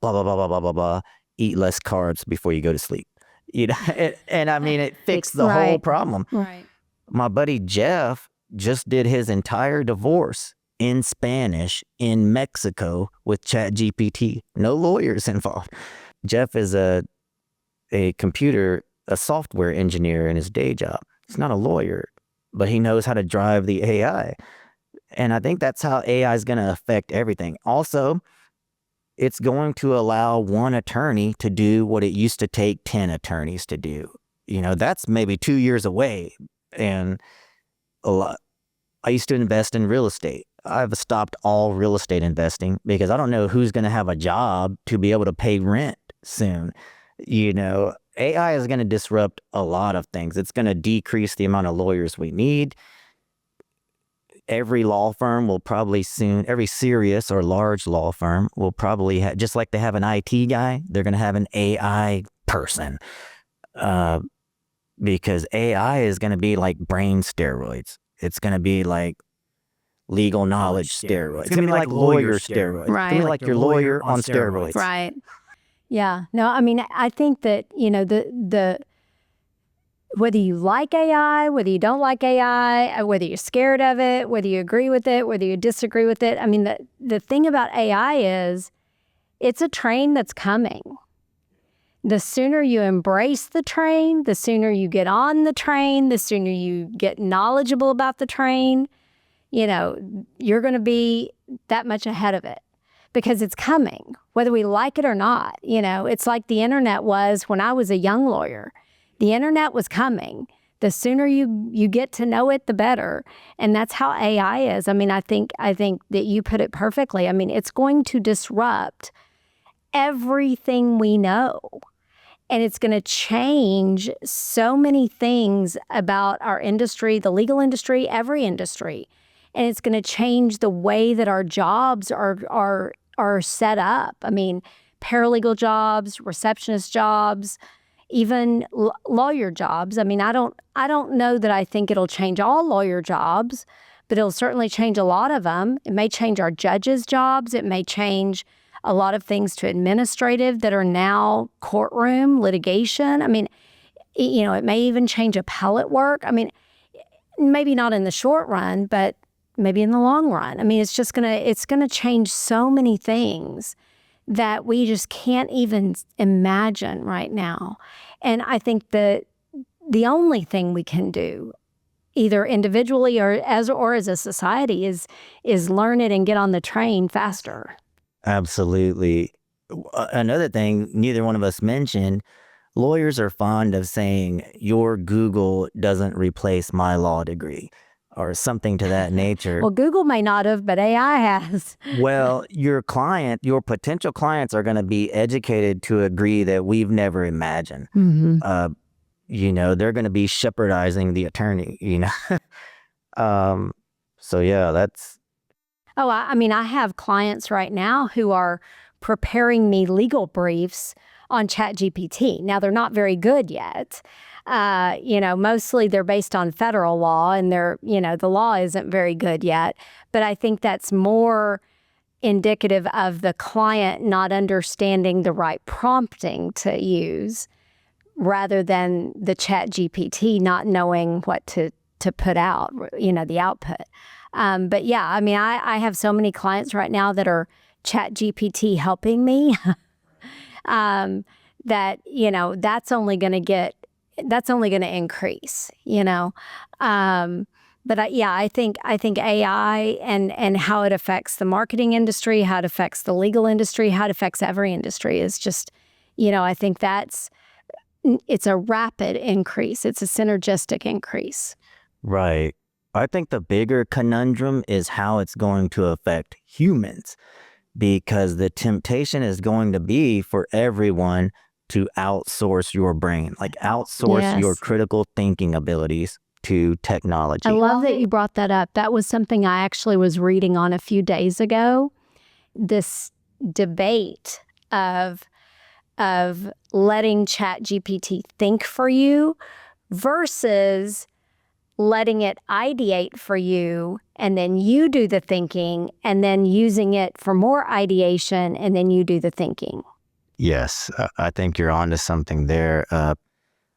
Speaker 2: blah, blah, blah, blah, blah, blah, blah, eat less carbs before you go to sleep. You know, and I mean, it fixed the whole problem.
Speaker 1: Right.
Speaker 2: My buddy Jeff just did his entire divorce in Spanish in Mexico with ChatGPT. No lawyers involved. Jeff is a software engineer in his day job. He's not a lawyer, but he knows how to drive the AI. And I think that's how AI is going to affect everything. Also, it's going to allow one attorney to do what it used to take 10 attorneys to do. You know, that's maybe 2 years away. And I used to invest in real estate. I've stopped all real estate investing because I don't know who's going to have a job to be able to pay rent soon. You know, AI is going to disrupt a lot of things. It's going to decrease the amount of lawyers we need. Every law firm will probably soon, every serious or large law firm will probably have, just like they have an IT guy, they're going to have an AI person. Because AI is going to be like brain steroids. It's going to be like legal knowledge steroids. It's going to be like lawyer steroids.
Speaker 1: Right.
Speaker 2: It's going to be like your lawyer on steroids.
Speaker 1: Right. Yeah. No, I mean, I think that, you know, the whether you like AI, whether you don't like AI, whether you're scared of it, whether you agree with it, whether you disagree with it. I mean, the thing about AI is it's a train that's coming. The sooner you embrace the train, the sooner you get on the train, the sooner you get knowledgeable about the train, you know, you're going to be that much ahead of it because it's coming, whether we like it or not. You know, it's like the internet was when I was a young lawyer. The internet was coming. The sooner you get to know it, the better. And that's how AI is. I mean, I think that you put it perfectly. I mean, it's going to disrupt everything we know. And it's going to change so many things about our industry, the legal industry, every industry. And it's going to change the way that our jobs are set up. I mean, paralegal jobs, receptionist jobs, even lawyer jobs. I mean, I don't know that I think it'll change all lawyer jobs, but it'll certainly change a lot of them. It may change our judges' jobs. It may change a lot of things to administrative that are now courtroom litigation. I mean, you know, it may even change appellate work. I mean, maybe not in the short run, but maybe in the long run. I mean, it's gonna change so many things that we just can't even imagine right now. And I think that the only thing we can do, either individually or as a society, is learn it and get on the train faster.
Speaker 2: Absolutely. Another thing neither one of us mentioned, lawyers are fond of saying, your Google doesn't replace my law degree or something to that nature.
Speaker 1: Well, Google may not have, but AI has.
Speaker 2: Well, your potential clients are going to be educated to a degree that we've never imagined.
Speaker 1: Mm-hmm.
Speaker 2: They're going to be shepherdizing the attorney, So yeah, that's.
Speaker 1: Oh, I have clients right now who are preparing me legal briefs on ChatGPT. Now, they're not very good yet. Mostly they're based on federal law, and the law isn't very good yet. But I think that's more indicative of the client not understanding the right prompting to use, rather than the ChatGPT not knowing what to put out, the output. But yeah, I have so many clients right now that are ChatGPT helping me that, that's only going to increase, But I think AI and how it affects the marketing industry, how it affects the legal industry, how it affects every industry is just, I think it's a rapid increase. It's a synergistic increase.
Speaker 2: Right. I think the bigger conundrum is how it's going to affect humans, because the temptation is going to be for everyone to outsource your brain, like outsource your critical thinking abilities to technology.
Speaker 1: I love that you brought that up. That was something I actually was reading on a few days ago. This debate of letting ChatGPT think for you versus letting it ideate for you, and then you do the thinking, and then using it for more ideation, and then you do the thinking.
Speaker 2: Yes, I think you're onto something there.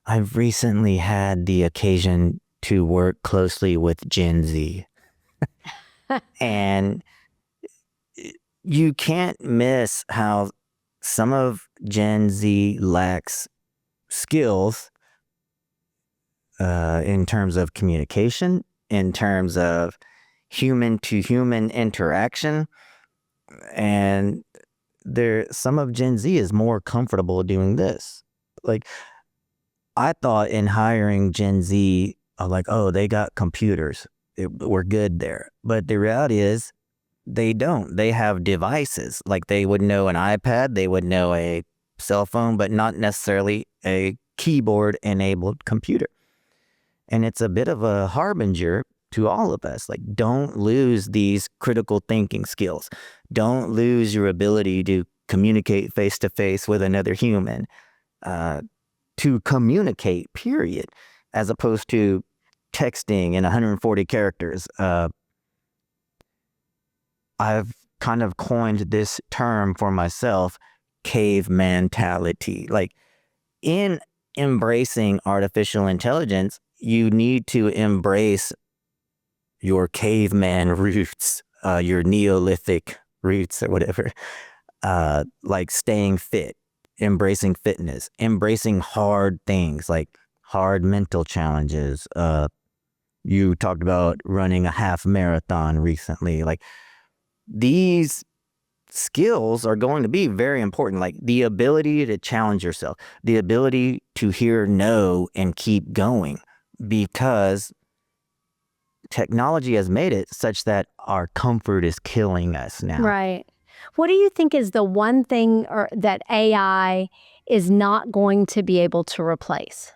Speaker 2: I've recently had the occasion to work closely with Gen Z. And you can't miss how some of Gen Z lacks skills in terms of communication, in terms of human-to-human interaction. And some of Gen Z is more comfortable doing this. Like, I thought in hiring Gen Z, they got computers. We're good there. But the reality is they don't. They have devices. Like, they would know an iPad, they would know a cell phone, but not necessarily a keyboard-enabled computer. And it's a bit of a harbinger to all of us. Like, don't lose these critical thinking skills. Don't lose your ability to communicate face-to-face with another human. To communicate, period, as opposed to texting in 140 characters. I've kind of coined this term for myself, cave mentality. Like, in embracing artificial intelligence, you need to embrace your caveman roots, your Neolithic roots or whatever, like staying fit, embracing fitness, embracing hard things like hard mental challenges. You talked about running a half marathon recently. Like, these skills are going to be very important, like the ability to challenge yourself, the ability to hear no and keep going, because technology has made it such that our comfort is killing us now.
Speaker 1: Right. What do you think is the one thing that AI is not going to be able to replace?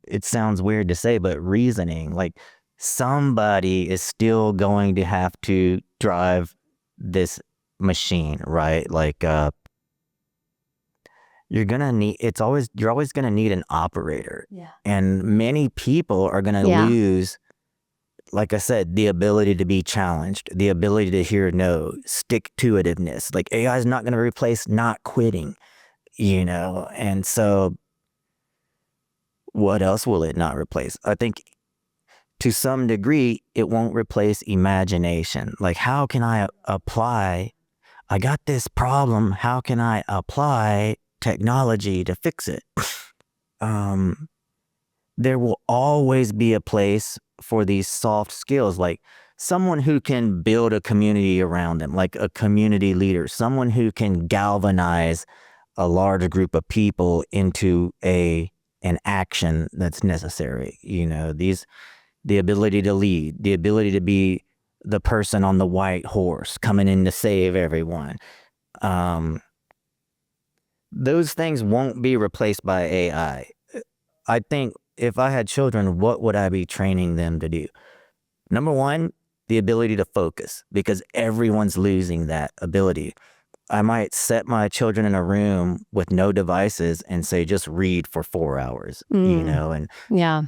Speaker 2: It sounds weird to say, but reasoning. Like, somebody is still going to have to drive this machine, right? Like, you're always gonna need an operator.
Speaker 1: Yeah.
Speaker 2: And many people are gonna lose, like I said, the ability to be challenged, the ability to hear no, stick-to-itiveness. Like, AI is not gonna replace not quitting, and so what else will it not replace? I think to some degree, it won't replace imagination. Like, how can I apply I got this problem. How can I apply technology to fix it? There will always be a place for these soft skills, like someone who can build a community around them, like a community leader, someone who can galvanize a large group of people into an action that's necessary. The ability to lead, the ability to be the person on the white horse coming in to save everyone. Those things won't be replaced by AI. I think if I had children, what would I be training them to do? Number one, the ability to focus, because everyone's losing that ability. I might set my children in a room with no devices and say, just read for 4 hours, and
Speaker 1: Yeah.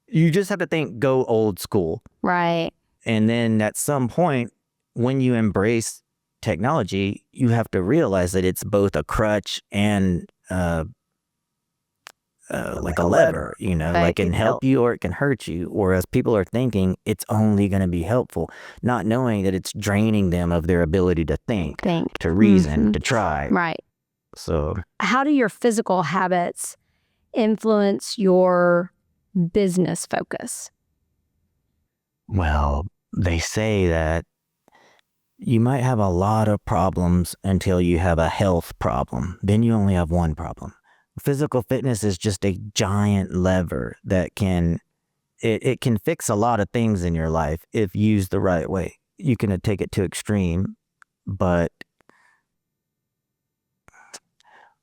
Speaker 2: you just have to think, go old school.
Speaker 1: Right.
Speaker 2: And then at some point, when you embrace technology, you have to realize that it's both a crutch and like a lever,
Speaker 1: Right.
Speaker 2: like it can help you or it can hurt you. Whereas people are thinking it's only going to be helpful, not knowing that it's draining them of their ability to think. To reason, to try.
Speaker 1: Right.
Speaker 2: So
Speaker 1: how do your physical habits influence your business focus?
Speaker 2: Well, they say that you might have a lot of problems until you have a health problem. Then you only have one problem. Physical fitness is just a giant lever that can fix a lot of things in your life if used the right way. You can take it to extreme, but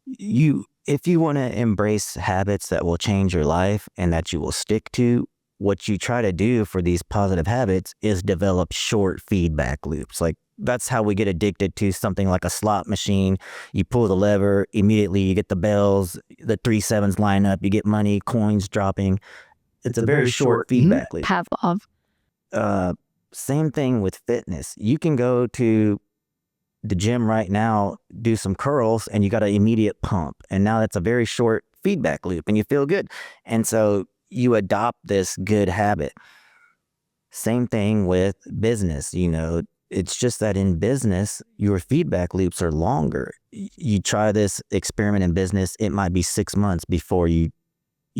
Speaker 2: if you want to embrace habits that will change your life and that you will stick to, what you try to do for these positive habits is develop short feedback loops. Like that's how we get addicted to something like a slot machine. You pull the lever, immediately you get the bells, the 3 sevens line up, you get money, coins dropping. It's a very short feedback loop.
Speaker 1: Pavlov.
Speaker 2: Same thing with fitness. You can go to the gym right now, do some curls, and you got an immediate pump. And now that's a very short feedback loop and you feel good. And so you adopt this good habit. Same thing with business. It's just that in business, your feedback loops are longer. You try this experiment in business, it might be 6 months before you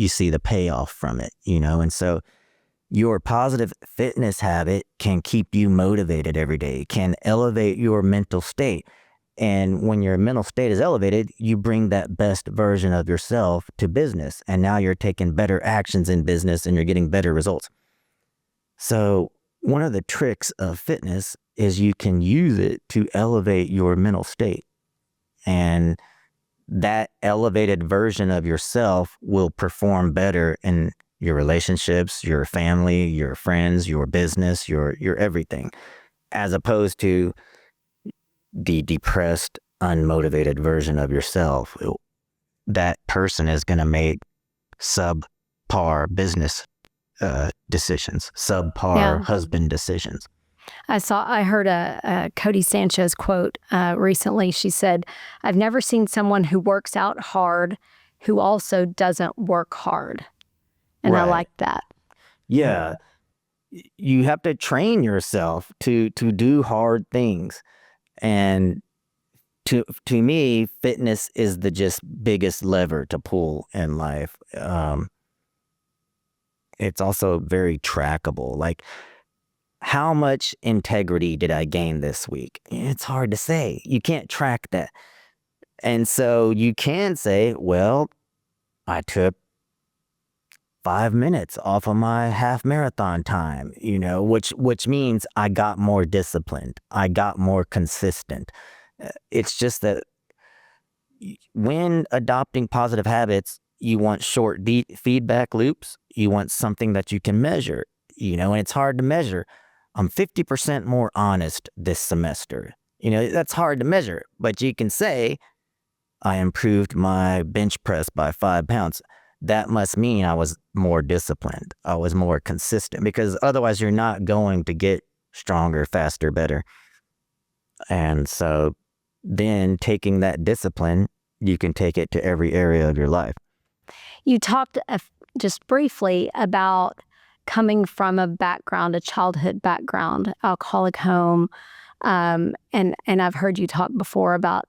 Speaker 2: see the payoff from it, and so your positive fitness habit can keep you motivated every day, can elevate your mental state. And when your mental state is elevated, you bring that best version of yourself to business. And now you're taking better actions in business and you're getting better results. So one of the tricks of fitness is you can use it to elevate your mental state. And that elevated version of yourself will perform better in your relationships, your family, your friends, your business, your everything, as opposed to the depressed, unmotivated version of yourself. That person is going to make subpar business decisions, subpar husband decisions.
Speaker 1: I heard a Cody Sanchez quote recently. She said, "I've never seen someone who works out hard who also doesn't work hard." And I like that.
Speaker 2: Yeah. You have to train yourself to do hard things. And to me, fitness is the just biggest lever to pull in life. It's also very trackable. Like, how much integrity did I gain this week? It's hard to say. You can't track that. And so you can say, well, I took 5 minutes off of my half marathon time, which means I got more disciplined. I got more consistent. It's just that when adopting positive habits, you want short feedback loops. You want something that you can measure, and it's hard to measure. I'm 50% more honest this semester. That's hard to measure, but you can say, I improved my bench press by 5 pounds. That must mean I was more disciplined. I was more consistent, because otherwise you're not going to get stronger, faster, better. And so then taking that discipline, you can take it to every area of your life.
Speaker 1: You talked just briefly about coming from a childhood background, alcoholic home, And I've heard you talk before about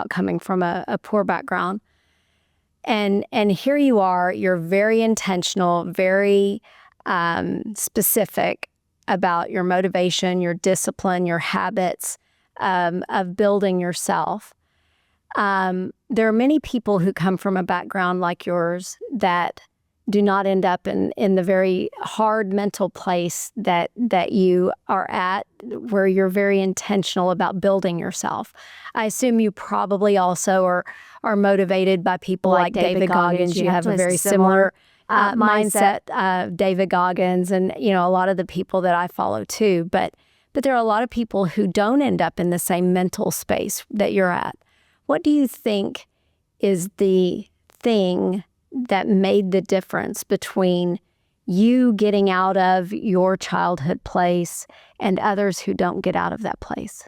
Speaker 1: coming from a poor background. And here you are, you're very intentional, very specific about your motivation, your discipline, your habits of building yourself. There are many people who come from a background like yours that do not end up in the very hard mental place that you are at, where you're very intentional about building yourself. I assume you probably also are motivated by people like David Goggins. You have a very similar mindset of David Goggins and, a lot of the people that I follow too. But there are a lot of people who don't end up in the same mental space that you're at. What do you think is the thing that made the difference between you getting out of your childhood place and others who don't get out of that place?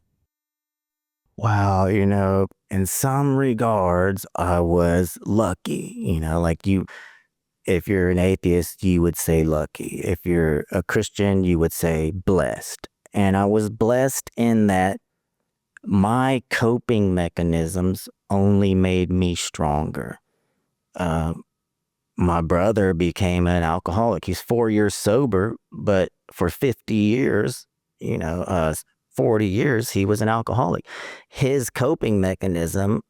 Speaker 2: Wow, in some regards, I was lucky, if you're an atheist, you would say lucky. If you're a Christian, you would say blessed. And I was blessed in that my coping mechanisms only made me stronger. My brother became an alcoholic. He's 4 years sober, but for 50 years, 40 years, he was an alcoholic. His coping mechanism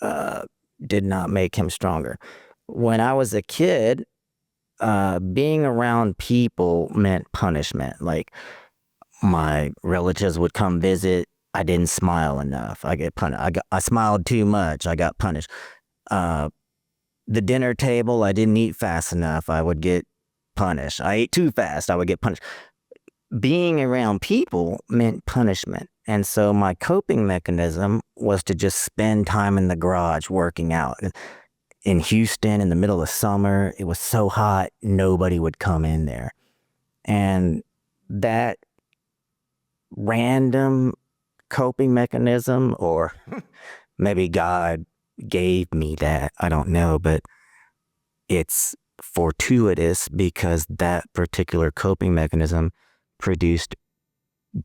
Speaker 2: did not make him stronger. When I was a kid, being around people meant punishment. Like, my relatives would come visit. I didn't smile enough. I get punished. I smiled too much. I got punished. The dinner table, I didn't eat fast enough. I would get punished. I ate too fast. I would get punished. Being around people meant punishment. And so my coping mechanism was to just spend time in the garage working out. In Houston, in the middle of summer, it was so hot, nobody would come in there. And that random coping mechanism, or maybe God gave me that, I don't know, but it's fortuitous because that particular coping mechanism produced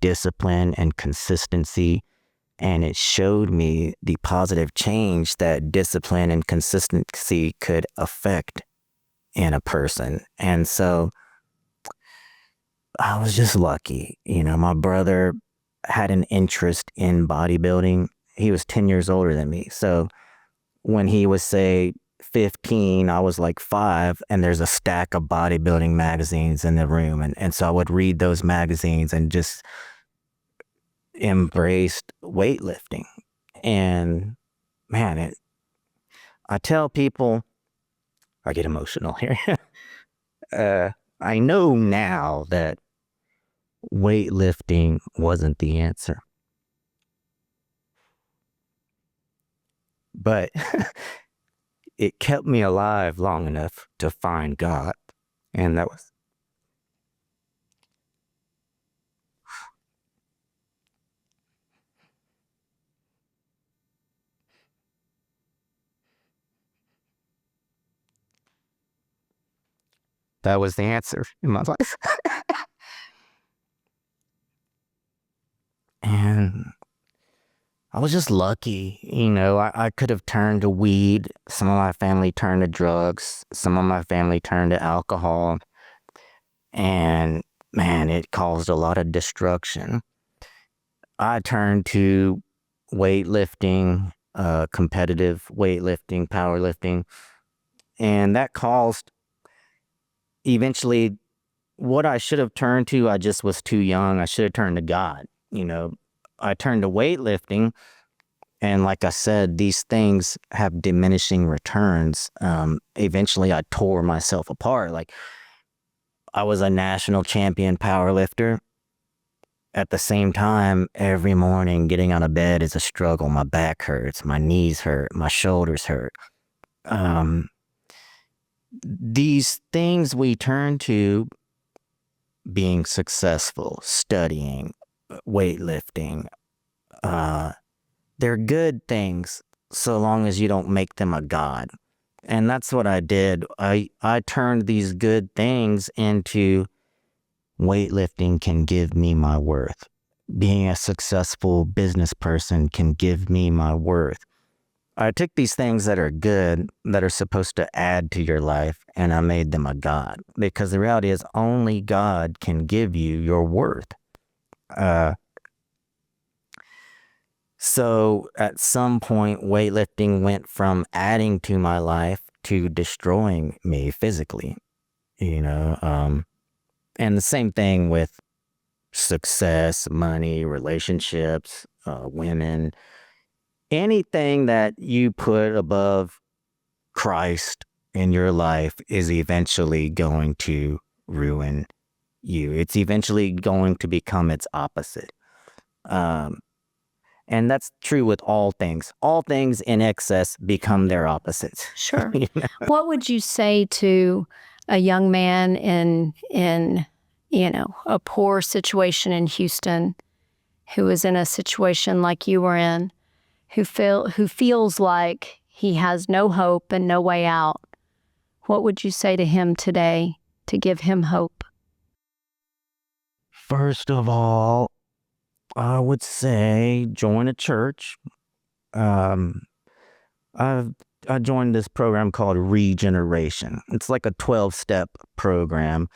Speaker 2: discipline and consistency, and it showed me the positive change that discipline and consistency could affect in a person. And so I was just lucky. My brother had an interest in bodybuilding. He was 10 years older than me. So when he was, say, 15, I was like 5, and there's a stack of bodybuilding magazines in the room. And so I would read those magazines and just embraced weightlifting. And man, I tell people, I get emotional here. I know now that weightlifting wasn't the answer. But it kept me alive long enough to find God. And that was the answer in my life. And I was just lucky, I could have turned to weed. Some of my family turned to drugs. Some of my family turned to alcohol. And man, it caused a lot of destruction. I turned to weightlifting, competitive weightlifting, powerlifting. And that caused eventually what I should have turned to. I just was too young. I should have turned to God. I turned to weightlifting, and like I said, these things have diminishing returns. Eventually, I tore myself apart. Like, I was a national champion powerlifter. At the same time, every morning getting out of bed is a struggle. My back hurts, my knees hurt, my shoulders hurt. These things we turn to, being successful, studying, weightlifting, they're good things so long as you don't make them a god. And that's what I did. I turned these good things into weightlifting can give me my worth. being a successful business person can give me my worth. I took these things that are good, that are supposed to add to your life, and I made them a God. Because the reality is only God can give you your worth. So at some point, weightlifting went from adding to my life to destroying me physically, and the same thing with success, money, relationships, women, anything that you put above Christ in your life is eventually going to ruin you. It's eventually going to become its opposite. And that's true with all things. All things in excess become their opposites.
Speaker 1: Sure. What would you say to a young man in a poor situation in Houston who is in a situation like you were in, who feels like he has no hope and no way out? What would you say to him today to give him hope?
Speaker 2: First of all, I would say join a church. I joined this program called Regeneration. It's like a 12-step program,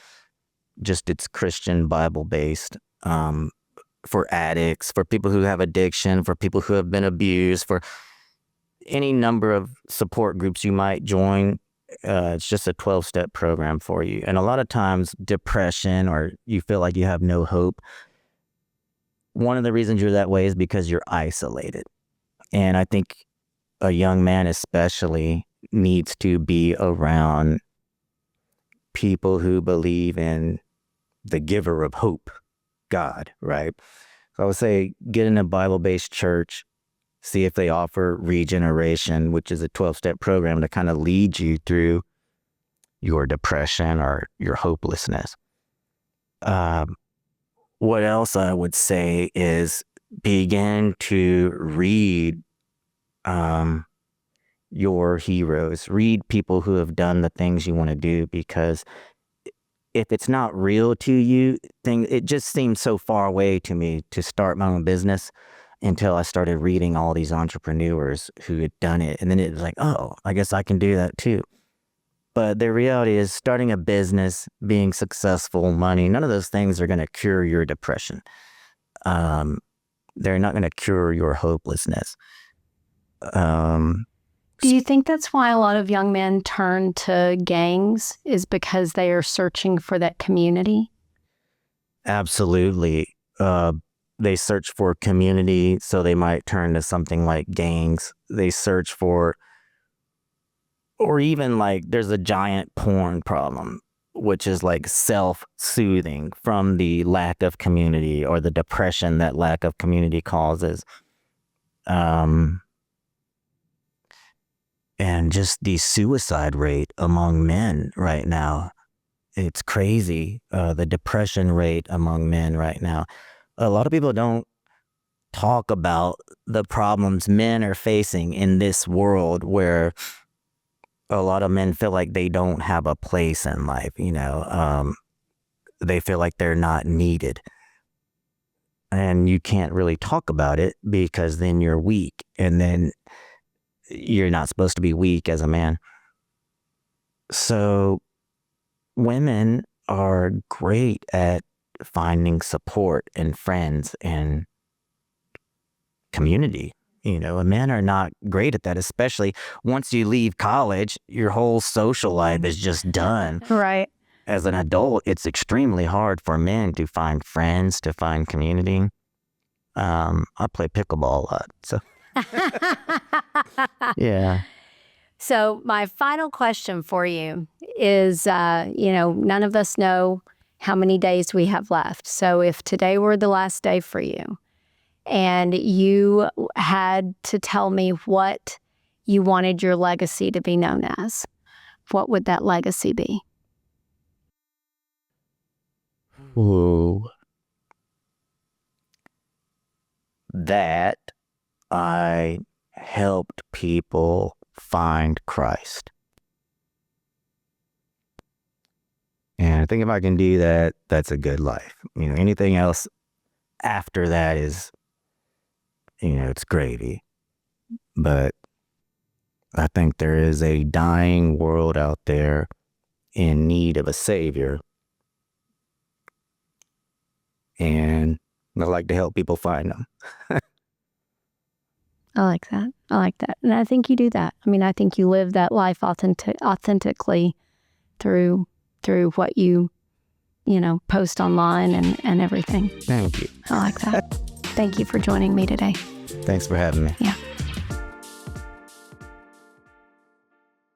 Speaker 2: just it's Christian Bible based, for addicts, for people who have addiction, for people who have been abused, for any number of support groups you might join. It's just a 12-step program for you. And a lot of times depression, or you feel like you have no hope, one of the reasons you're that way is because you're isolated. And I think a young man especially needs to be around people who believe in the giver of hope, God, right? So I would say get in a Bible-based church, see if they offer Regeneration, which is a 12-step program to kind of lead you through your depression or your hopelessness. What else I would say is begin to read your heroes. Read people who have done the things you want to do, because if it's not real to you, it just seemed so far away to me to start my own business until I started reading all these entrepreneurs who had done it. And then it was like, oh, I guess I can do that too. But the reality is starting a business, being successful, money, none of those things are going to cure your depression. They're not going to cure your hopelessness.
Speaker 1: Do you think that's why a lot of young men turn to gangs, is because they are searching for that community?
Speaker 2: Absolutely. They search for community, so they might turn to something like gangs. They search for, or even like there's a giant porn problem, which is like self-soothing from the lack of community or the depression that lack of community causes. And just the suicide rate among men right now, it's crazy. The depression rate among men right now. A lot of people don't talk about the problems men are facing in this world where a lot of men feel like they don't have a place in life, they feel like they're not needed. And you can't really talk about it because then you're weak, and then you're not supposed to be weak as a man. So women are great at finding support and friends and community. And men are not great at that, especially once you leave college, your whole social life is just done.
Speaker 1: Right.
Speaker 2: As an adult, it's extremely hard for men to find friends, to find community. I play pickleball a lot, so. Yeah.
Speaker 1: So my final question for you is, none of us know how many days we have left. So if today were the last day for you and you had to tell me what you wanted your legacy to be known as, what would that legacy be?
Speaker 2: Ooh. That I helped people find Christ. And I think if I can do that, that's a good life. Anything else after that is, it's gravy. But I think there is a dying world out there in need of a savior. And I like to help people find them.
Speaker 1: I like that. I like that. And I think you do that. I mean, I think you live that life authentically through what you post online and everything.
Speaker 2: Thank you.
Speaker 1: I like that. Thank you for joining me today.
Speaker 2: Thanks for having me.
Speaker 1: Yeah.